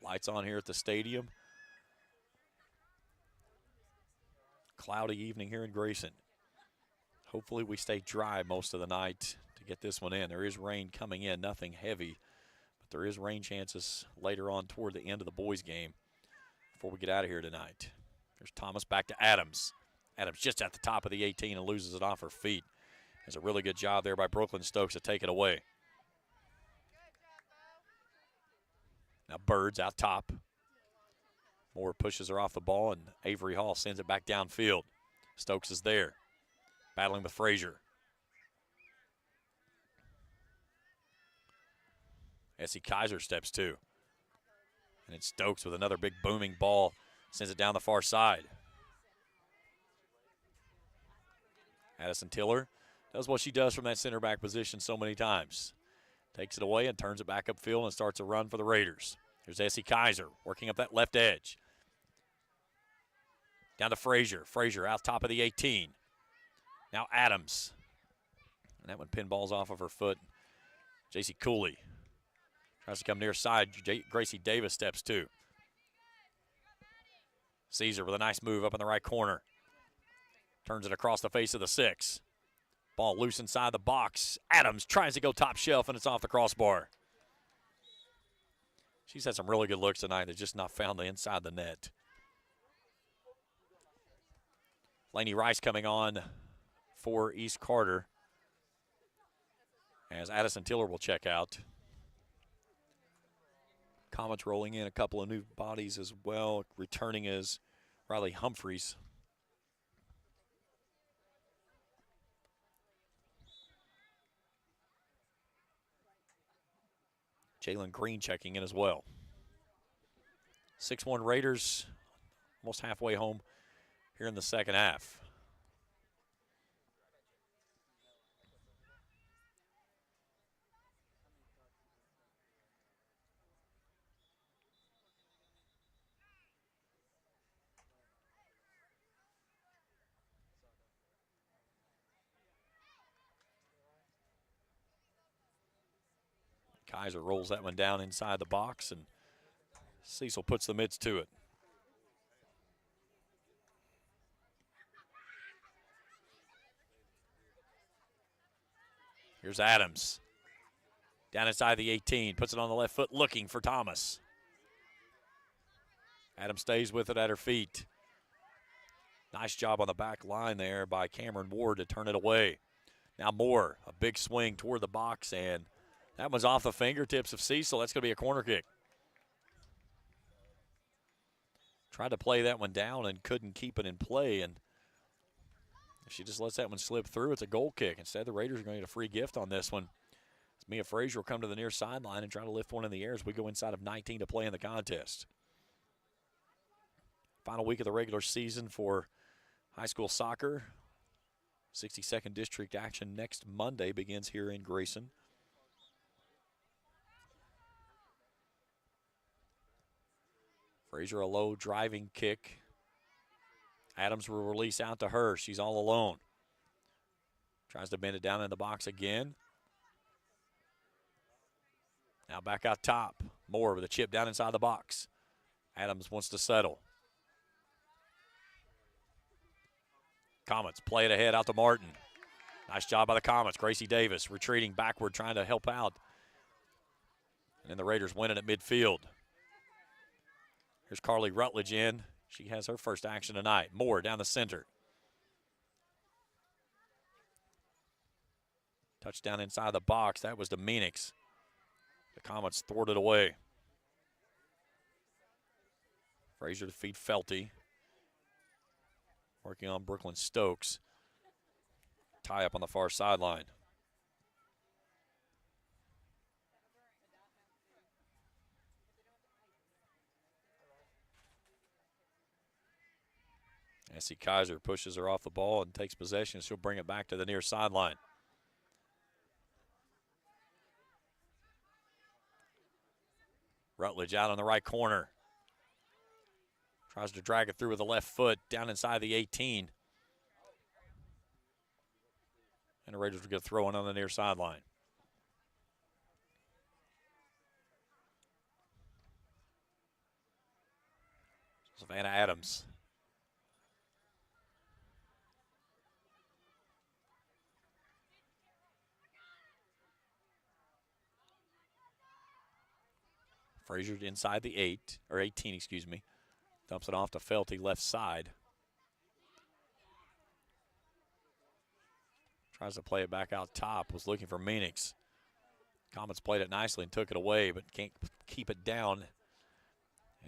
Lights on here at the stadium. Cloudy evening here in Grayson. Hopefully we stay dry most of the night to get this one in. There is rain coming in, nothing heavy, but there is rain chances later on toward the end of the boys' game before we get out of here tonight. There's Thomas back to Adams. Adams just at the top of the 18 and loses it off her feet. There's a really good job there by Brooklyn Stokes to take it away. Now Birds out top. Moore pushes her off the ball, and Avery Hall sends it back downfield. Stokes is there, battling with Frazier. Essie Kaiser steps to. And it's Stokes with another big booming ball, sends it down the far side. Addison Tiller does what she does from that center back position so many times. Takes it away and turns it back upfield and starts a run for the Raiders. Here's Essie Kaiser working up that left edge. Down to Frazier. Frazier out top of the 18. Now Adams. And that one pinballs off of her foot. J.C. Cooley tries to come near side. Gracie Davis steps to. Caesar with a nice move up in the right corner. Turns it across the face of the 6. Ball loose inside the box. Adams tries to go top shelf, and it's off the crossbar. She's had some really good looks tonight. They've just not found the inside the net. Laney Rice coming on for East Carter as Addison Tiller will check out. Comets rolling in, a couple of new bodies as well. Returning is Riley Humphreys. Jalen Green checking in as well. 6-1 Raiders, almost halfway home here in the second half. Kaiser rolls that one down inside the box, and Cecil puts the mids to it. Here's Adams. Down inside the 18, puts it on the left foot, looking for Thomas. Adams stays with it at her feet. Nice job on the back line there by Cameron Ward to turn it away. Now Moore, a big swing toward the box, and that one's off the fingertips of Cecil. That's going to be a corner kick. Tried to play that one down and couldn't keep it in play, and if she just lets that one slip through, it's a goal kick. Instead, the Raiders are going to get a free gift on this one. Mia Frazier will come to the near sideline and try to lift one in the air as we go inside of 19 to play in the contest. Final week of the regular season for high school soccer. 62nd District action next Monday begins here in Grayson. Frazier, a low driving kick. Adams will release out to her. She's all alone. Tries to bend it down in the box again. Now back out top. Moore with a chip down inside the box. Adams wants to settle. Comets play it ahead out to Martin. Nice job by the Comets. Gracie Davis retreating backward, trying to help out. And then the Raiders win it at midfield. Here's Carly Rutledge in. She has her first action tonight. Moore down the center. Touchdown inside the box. That was to Meanix. The Comets thwarted away. Frazier to feed Felty. Working on Brooklyn Stokes. Tie up on the far sideline. Essie Kaiser pushes her off the ball and takes possession. She'll bring it back to the near sideline. Rutledge out on the right corner. Tries to drag it through with the left foot down inside the 18. And the Raiders will get a throw in on the near sideline. Savannah Adams. Frazier inside the 18, excuse me. Dumps it off to Felty, left side. Tries to play it back out top, was looking for Meanix. Comets played it nicely and took it away, but can't keep it down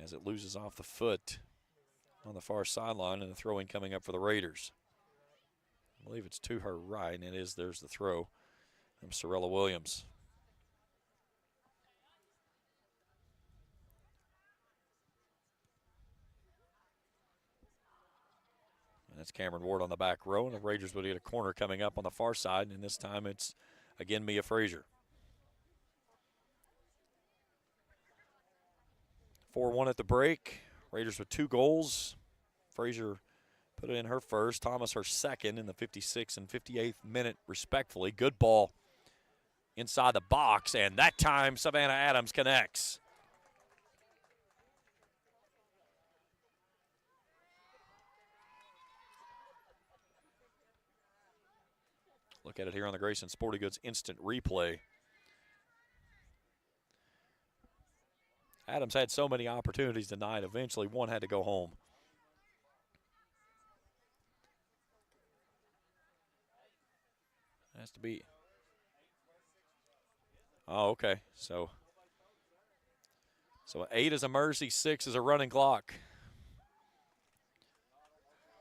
as it loses off the foot on the far sideline, and the throw-in coming up for the Raiders. I believe it's to her right, and it is. There's the throw from Sorella Williams. That's Cameron Ward on the back row, and the Raiders will get a corner coming up on the far side, and this time it's, again, Mia Frazier. 4-1 at the break. Raiders with 2 goals. Frazier put it in her first, Thomas her second in the 56th and 58th minute, respectfully. Good ball inside the box, and that time Savannah Adams connects. Look at it here on the Grayson Sporting Goods instant replay. Adams had so many opportunities tonight. Eventually, one had to go home. Has to be. Oh, okay. So 8 is a mercy, 6 is a running clock.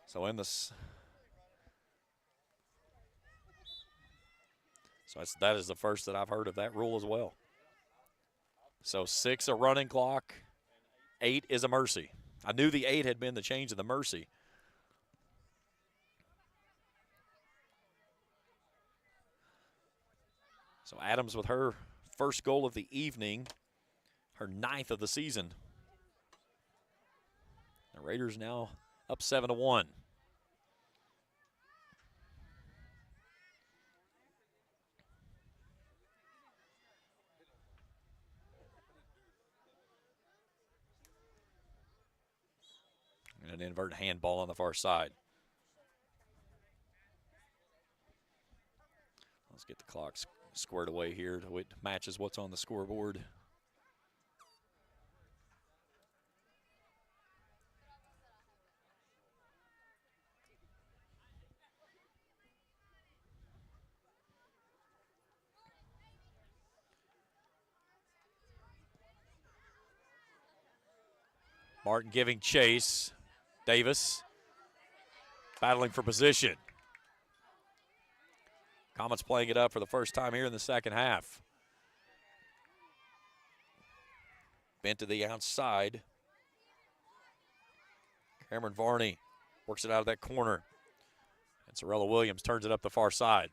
So that is the first that I've heard of that rule as well. So 6 a running clock, 8 is a mercy. I knew the 8 had been the change of the mercy. So Adams with her first goal of the evening, her 9th of the season. The Raiders now up 7-1. And an inverted handball on the far side. Let's get the clock squared away here so it matches what's on the scoreboard. Martin giving chase. Davis battling for position. Comets playing it up for the first time here in the second half. Bent to the outside. Cameron Varney works it out of that corner. And Sorella Williams turns it up the far side.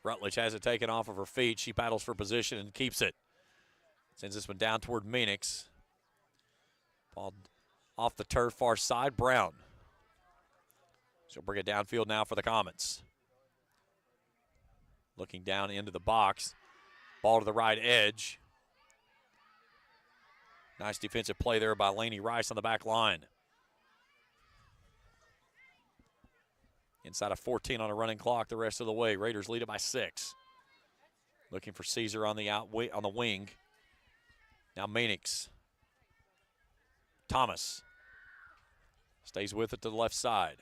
Rutledge has it taken off of her feet. She battles for position and keeps it. Sends this one down toward Meanix. Ball off the turf, far side, Brown. She'll bring it downfield now for the Comets. Looking down into the box. Ball to the right edge. Nice defensive play there by Laney Rice on the back line. Inside of 14 on a running clock the rest of the way. Raiders lead it by 6. Looking for Caesar on the wing. Now Meanix. Thomas stays with it to the left side.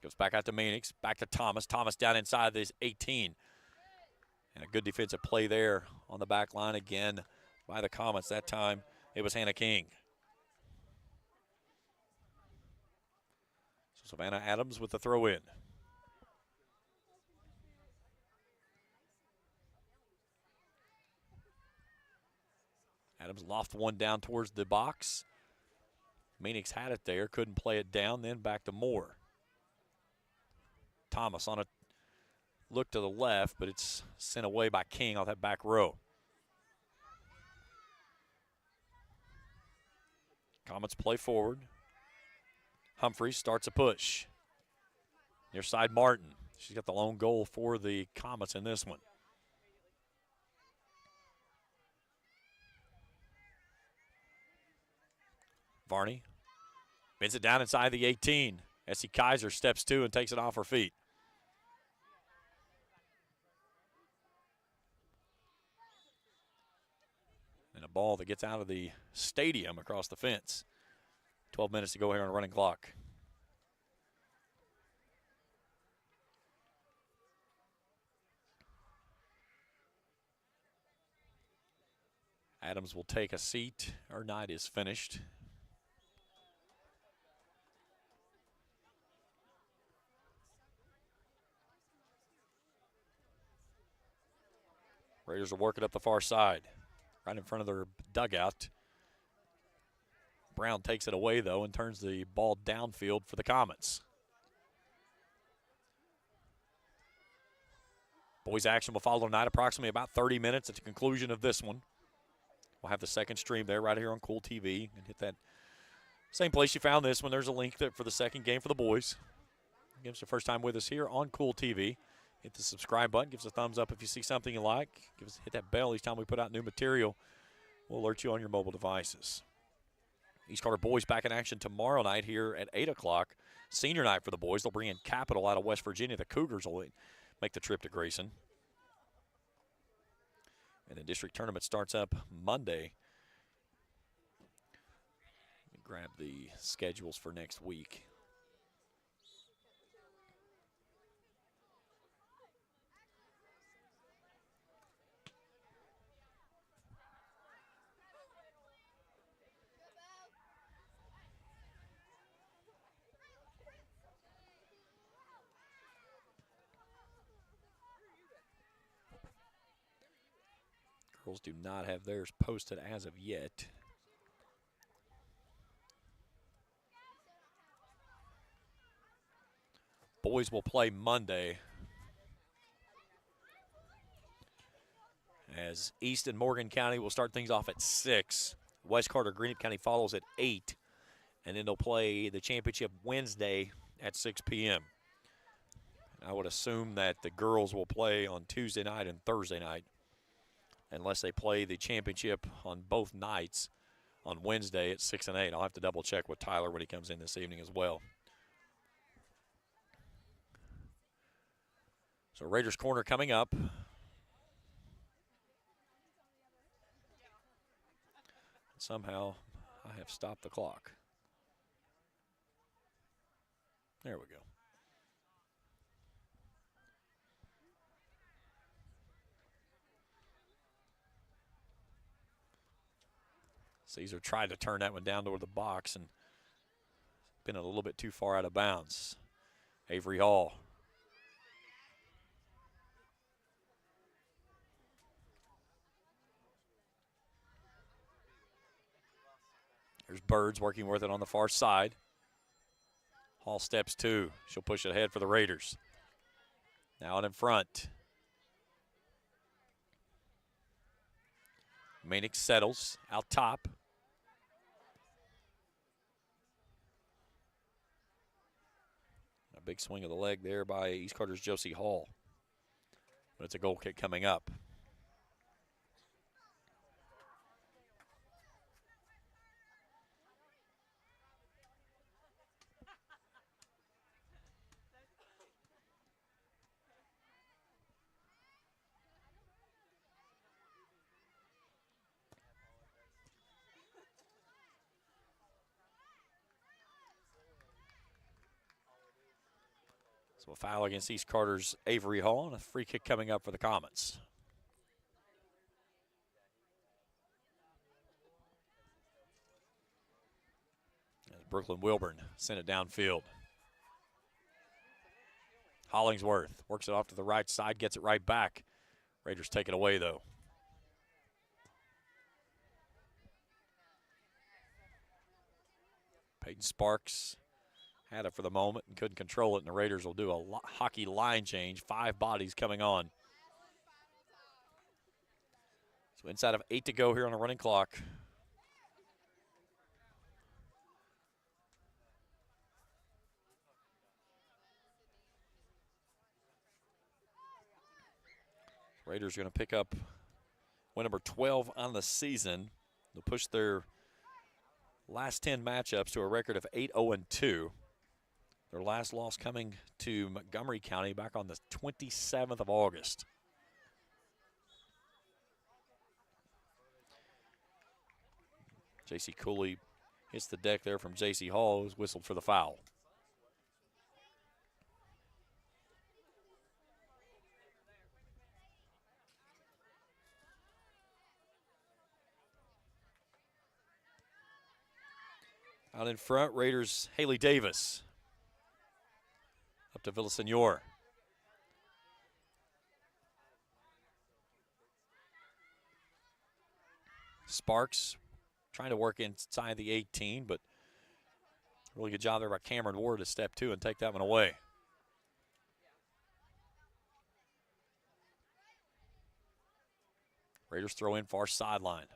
Goes back out to Meanix, back to Thomas. Thomas down inside this 18. And a good defensive play there on the back line again by the Comets. That time it was Hannah King. So Savannah Adams with the throw in. Adams lofted one down towards the box. Meanix had it there, couldn't play it down, then back to Moore. Thomas on a look to the left, but it's sent away by King off that back row. Comets play forward. Humphrey starts a push. Near side Martin. She's got the lone goal for the Comets in this one. Varney bends it down inside the 18. Essie Kaiser steps to and takes it off her feet. And a ball that gets out of the stadium across the fence. 12 minutes to go here on a running clock. Adams will take a seat. Her night is finished. Raiders are working up the far side, right in front of their dugout. Brown takes it away, though, and turns the ball downfield for the Comets. Boys action will follow tonight, approximately about 30 minutes at the conclusion of this one. We'll have the second stream there right here on Kool TV. And hit that same place you found this one. There's a link there for the second game for the boys. Give us your first time with us here on Kool TV. Hit the subscribe button. Give us a thumbs up if you see something you like. Hit that bell each time we put out new material. We'll alert you on your mobile devices. East Carter boys back in action tomorrow night here at 8 o'clock. Senior night for the boys. They'll bring in Capital out of West Virginia. The Cougars will make the trip to Grayson. And the district tournament starts up Monday. Let me grab the schedules for next week. Girls do not have theirs posted as of yet. Boys will play Monday as East and Morgan County will start things off at 6. West Carter Greenup County follows at 8. And then they'll play the championship Wednesday at 6 p.m. I would assume that the girls will play on Tuesday night and Thursday night, unless they play the championship on both nights on Wednesday at 6 and 8. I'll have to double check with Tyler when he comes in this evening as well. So Raiders Corner coming up. Somehow I have stopped the clock. There we go. Caesar tried to turn that one down toward the box and been a little bit too far out of bounds. Avery Hall. There's Birds working with it on the far side. Hall steps 2. She'll push it ahead for the Raiders. Now out in front. Manick settles out top. A big swing of the leg there by East Carter's Josie Hall. But it's a goal kick coming up. So a foul against East Carter's Avery Hall and a free kick coming up for the Comets. As Brooklyn Wilburn sent it downfield. Hollingsworth works it off to the right side, gets it right back. Raiders take it away though. Peyton Sparks had it for the moment and couldn't control it, and the Raiders will do a hockey line change. 5 bodies coming on. So inside of 8 to go here on a running clock. Raiders are going to pick up win number 12 on the season. They'll push their last 10 matchups to a record of 8-0-2. Their last loss coming to Montgomery County back on the 27th of August. J.C. Cooley hits the deck there from J.C. Hall, who's whistled for the foul. Out in front, Raiders' Haley Davis. Up to Villasenor. Sparks trying to work inside the 18, but really good job there by Cameron Ward to step 2 and take that one away. Raiders throw in far sideline.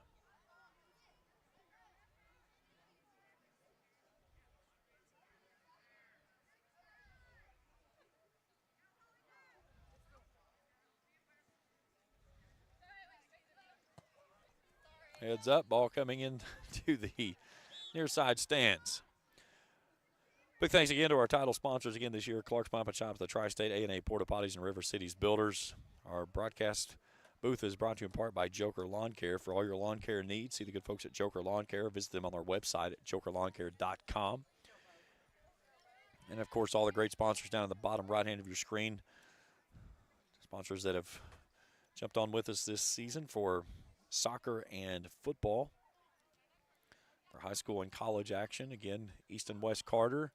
Heads up, ball coming in to the near side stands. Big thanks again to our title sponsors again this year, Clark's Pump and Shops, the Tri-State, A&A Porta Potties, and River Cities Builders. Our broadcast booth is brought to you in part by Joker Lawn Care. For all your lawn care needs, see the good folks at Joker Lawn Care. Visit them on their website at jokerlawncare.com. And, of course, all the great sponsors down at the bottom right-hand of your screen. Sponsors that have jumped on with us this season for soccer and football. For high school and college action, again, East and West Carter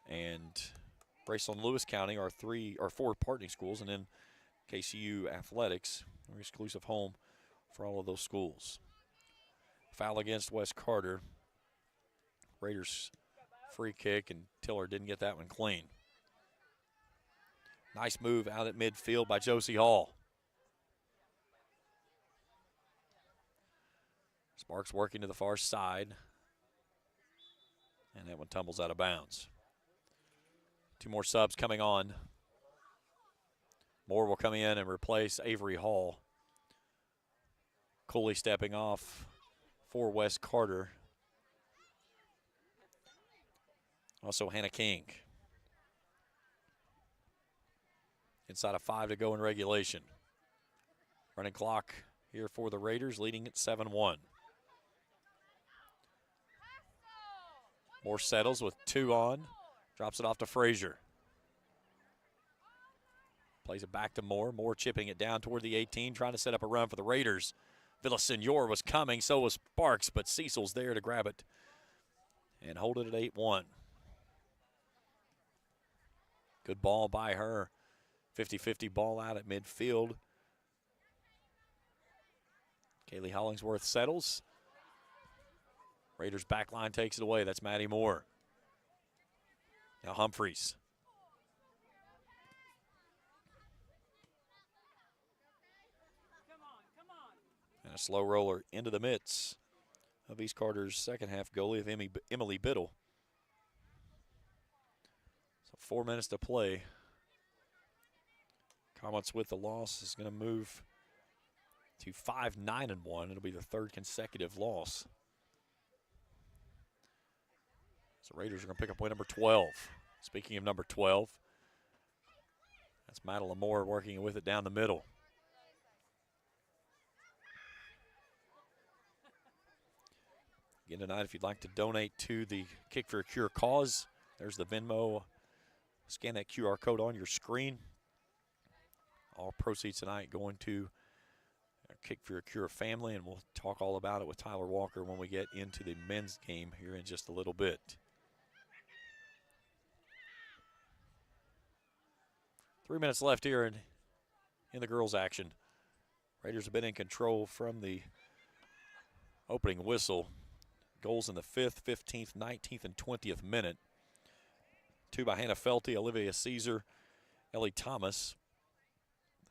and Grayson Lewis County are four partnering schools, and then KCU Athletics, our exclusive home for all of those schools. Foul against West Carter. Raiders free kick, and Tiller didn't get that one clean. Nice move out at midfield by Josie Hall. Sparks working to the far side. And that one tumbles out of bounds. Two more subs coming on. Moore will come in and replace Avery Hall. Kool stepping off for West Carter. Also Hannah King. Inside of 5 to go in regulation. Running clock here for the Raiders, leading at 7-1. Moore settles with 2 on. Drops it off to Frazier. Plays it back to Moore. Moore chipping it down toward the 18, trying to set up a run for the Raiders. Villasenor was coming, so was Sparks, but Cecil's there to grab it and hold it at 8-1. Good ball by her. 50-50 ball out at midfield. Kaylee Hollingsworth settles. Raiders back line takes it away. That's Maddie Moore. Now Humphreys. And a slow roller into the midst of East Carter's second half goalie of Emily Biddle. So 4 minutes to play. Comets with the loss is going to move to 5-9-1. It'll be the third consecutive loss. So Raiders are going to pick up win number 12. Speaking of number 12, that's Madeline Moore working with it down the middle. Again tonight, if you'd like to donate to the Kick for a Cure cause, there's the Venmo. Scan that QR code on your screen. All proceeds tonight going to our Kick for a Cure family, and we'll talk all about it with Tyler Walker when we get into the men's game here in just a little bit. Three minutes left here in the girls' action. Raiders have been in control from the opening whistle. Goals in the 5th, 15th, 19th, and 20th minute. 2 by Hannah Felty, Olivia Caesar, Ellie Thomas.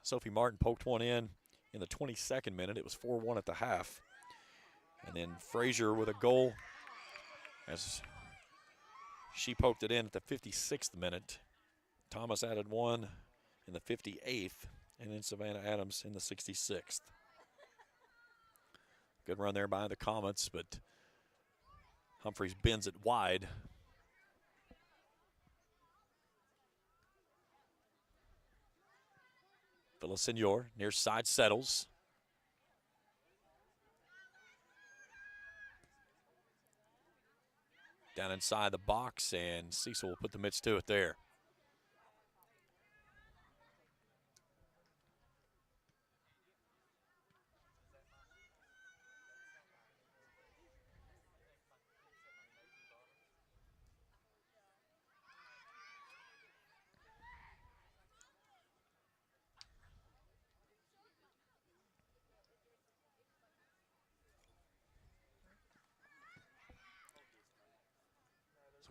Sophie Martin poked one in the 22nd minute. It was 4-1 at the half. And then Frazier with a goal as she poked it in at the 56th minute. Thomas added one in the 58th, and then Savannah Adams in the 66th. Good run there by the Comets, but Humphreys bends it wide. Villasenor near side settles. Down inside the box, and Cecil will put the mitts to it there.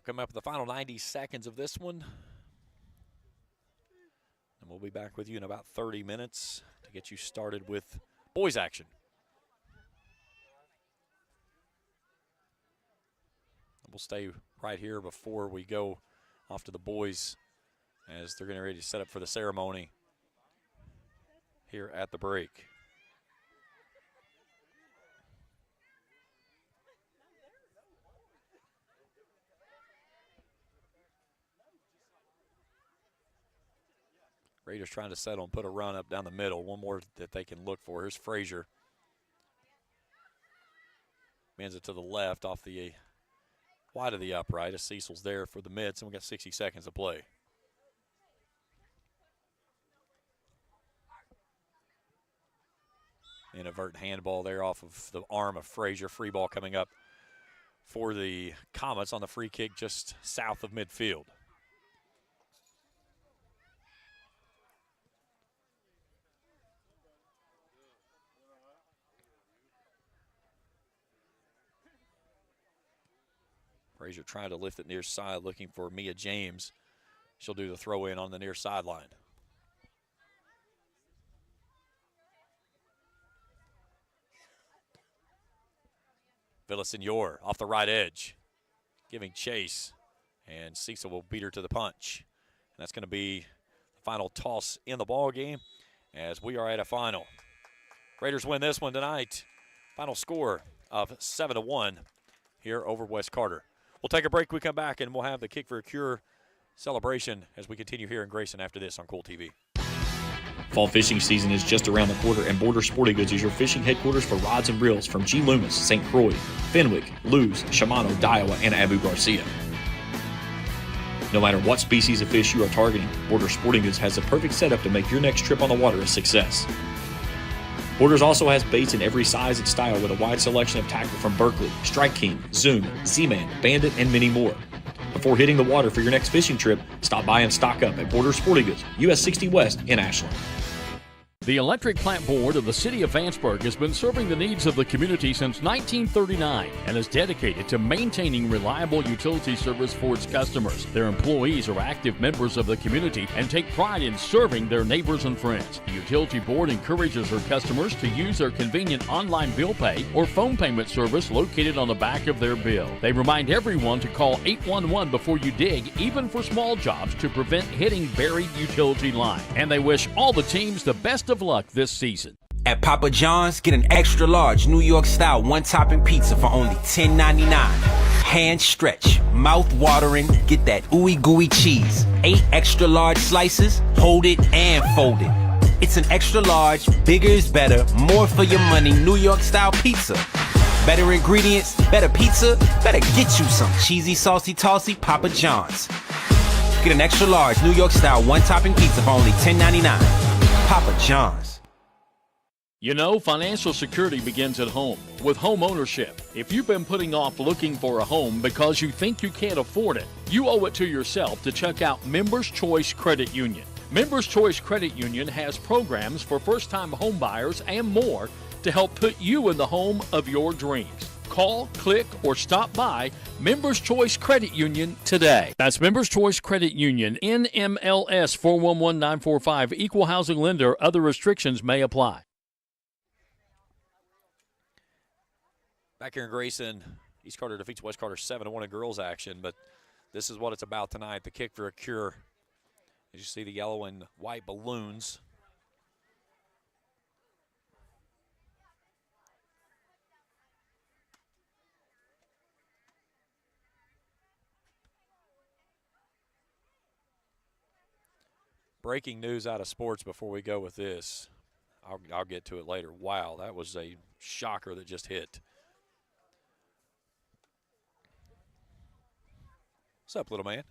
Coming up with the final 90 seconds of this one. And we'll be back with you in about 30 minutes to get you started with boys action. We'll stay right here before we go off to the boys as they're getting ready to set up for the ceremony here at the break. Raiders trying to settle and put a run up down the middle. One more that they can look for. Here's Frazier. Mans it to the left off the wide of the upright as Cecil's there for the mids, and we got 60 seconds to play. Inadvertent handball there off of the arm of Frazier. Free ball coming up for the Comets on the free kick just south of midfield. Frazier trying to lift it near side, looking for Mia James. She'll do the throw in on the near sideline. Villasenor off the right edge, giving chase, and Cecil will beat her to the punch. And that's going to be the final toss in the ball game as we are at a final. Raiders win this one tonight. Final score of 7-1 here over West Carter. We'll take a break. We come back, and we'll have the Kick for a Cure celebration as we continue here in Grayson after this on Kool TV. Fall fishing season is just around the corner, and Border Sporting Goods is your fishing headquarters for rods and reels from G. Loomis, St. Croix, Fenwick, Lewes, Shimano, Daiwa, and Abu Garcia. No matter what species of fish you are targeting, Border Sporting Goods has the perfect setup to make your next trip on the water a success. Borders also has baits in every size and style with a wide selection of tackle from Berkley, Strike King, Zoom, Z-Man, Bandit, and many more. Before hitting the water for your next fishing trip, stop by and stock up at Border Sporting Goods, US 60 West in Ashland. The Electric Plant Board of the City of Vanceburg has been serving the needs of the community since 1939 and is dedicated to maintaining reliable utility service for its customers. Their employees are active members of the community and take pride in serving their neighbors and friends. The Utility Board encourages their customers to use their convenient online bill pay or phone payment service located on the back of their bill. They remind everyone to call 811 before you dig, even for small jobs, to prevent hitting buried utility line. And they wish all the teams the best of luck this season. At Papa John's, get an extra large New York style one-topping pizza for only $10.99. Hand stretch, mouth watering, get that ooey gooey cheese. 8 extra large slices, hold it and fold it. It's an extra large, bigger is better, more for your money New York style pizza. Better ingredients, better pizza, better get you some cheesy, saucy, tossy Papa John's. Get an extra large New York style one-topping pizza for only $10.99. Papa John's. You know, financial security begins at home with home ownership. If you've been putting off looking for a home because you think you can't afford it, you owe it to yourself to check out Members Choice Credit Union. Members Choice Credit Union has programs for first-time home buyers and more to help put you in the home of your dreams. Call, click, or stop by Members Choice Credit Union today. That's Members Choice Credit Union, NMLS 411945, Equal Housing Lender. Other restrictions may apply. Back here in Grayson, East Carter defeats West Carter 7-1 in girls action, but this is what it's about tonight, the Kick for a Cure. As you see the yellow and white balloons. Breaking news out of sports before we go with this. I'll get to it later. Wow, that was a shocker that just hit. What's up, little man?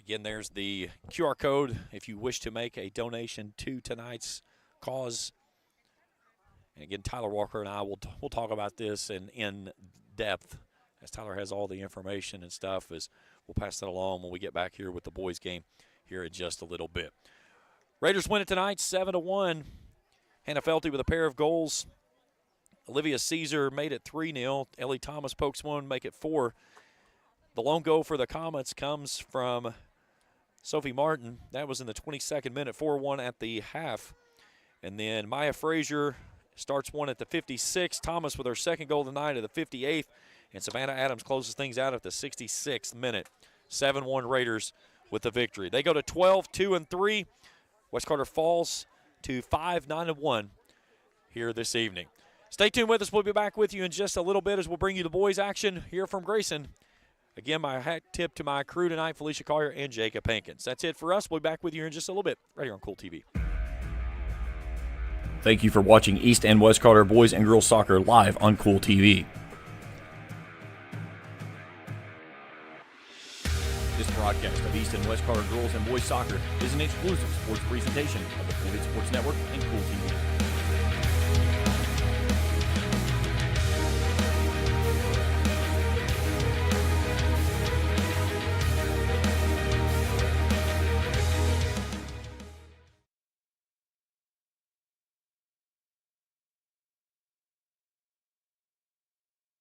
Again, there's the QR code if you wish to make a donation to tonight's cause. And again, Tyler Walker and I will talk about this in depth, as Tyler has all the information and stuff. As we'll pass that along when we get back here with the boys' game here in just a little bit. Raiders win it tonight, 7-1. Hannah Felty with a pair of goals. Olivia Caesar made it 3-0. Ellie Thomas pokes one, make it 4. The lone goal for the Comets comes from Sophie Martin. That was in the 22nd minute, 4-1 at the half. And then Maya Frazier starts one at the 56th. Thomas with her second goal of the night at the 58th. And Savannah Adams closes things out at the 66th minute. 7-1 Raiders with the victory. They go to 12-2-3. West Carter falls to 5-9-1 here this evening. Stay tuned with us. We'll be back with you in just a little bit as we'll bring you the boys' action here from Grayson. Again, my hat tip to my crew tonight, Felicia Collier and Jacob Hankins. That's it for us. We'll be back with you in just a little bit right here on Kool TV. Thank you for watching East and West Carter boys and girls soccer live on Kool TV. This broadcast of East and West Carter girls and boys soccer is an exclusive sports presentation of the Fluid Sports Network and Kool TV.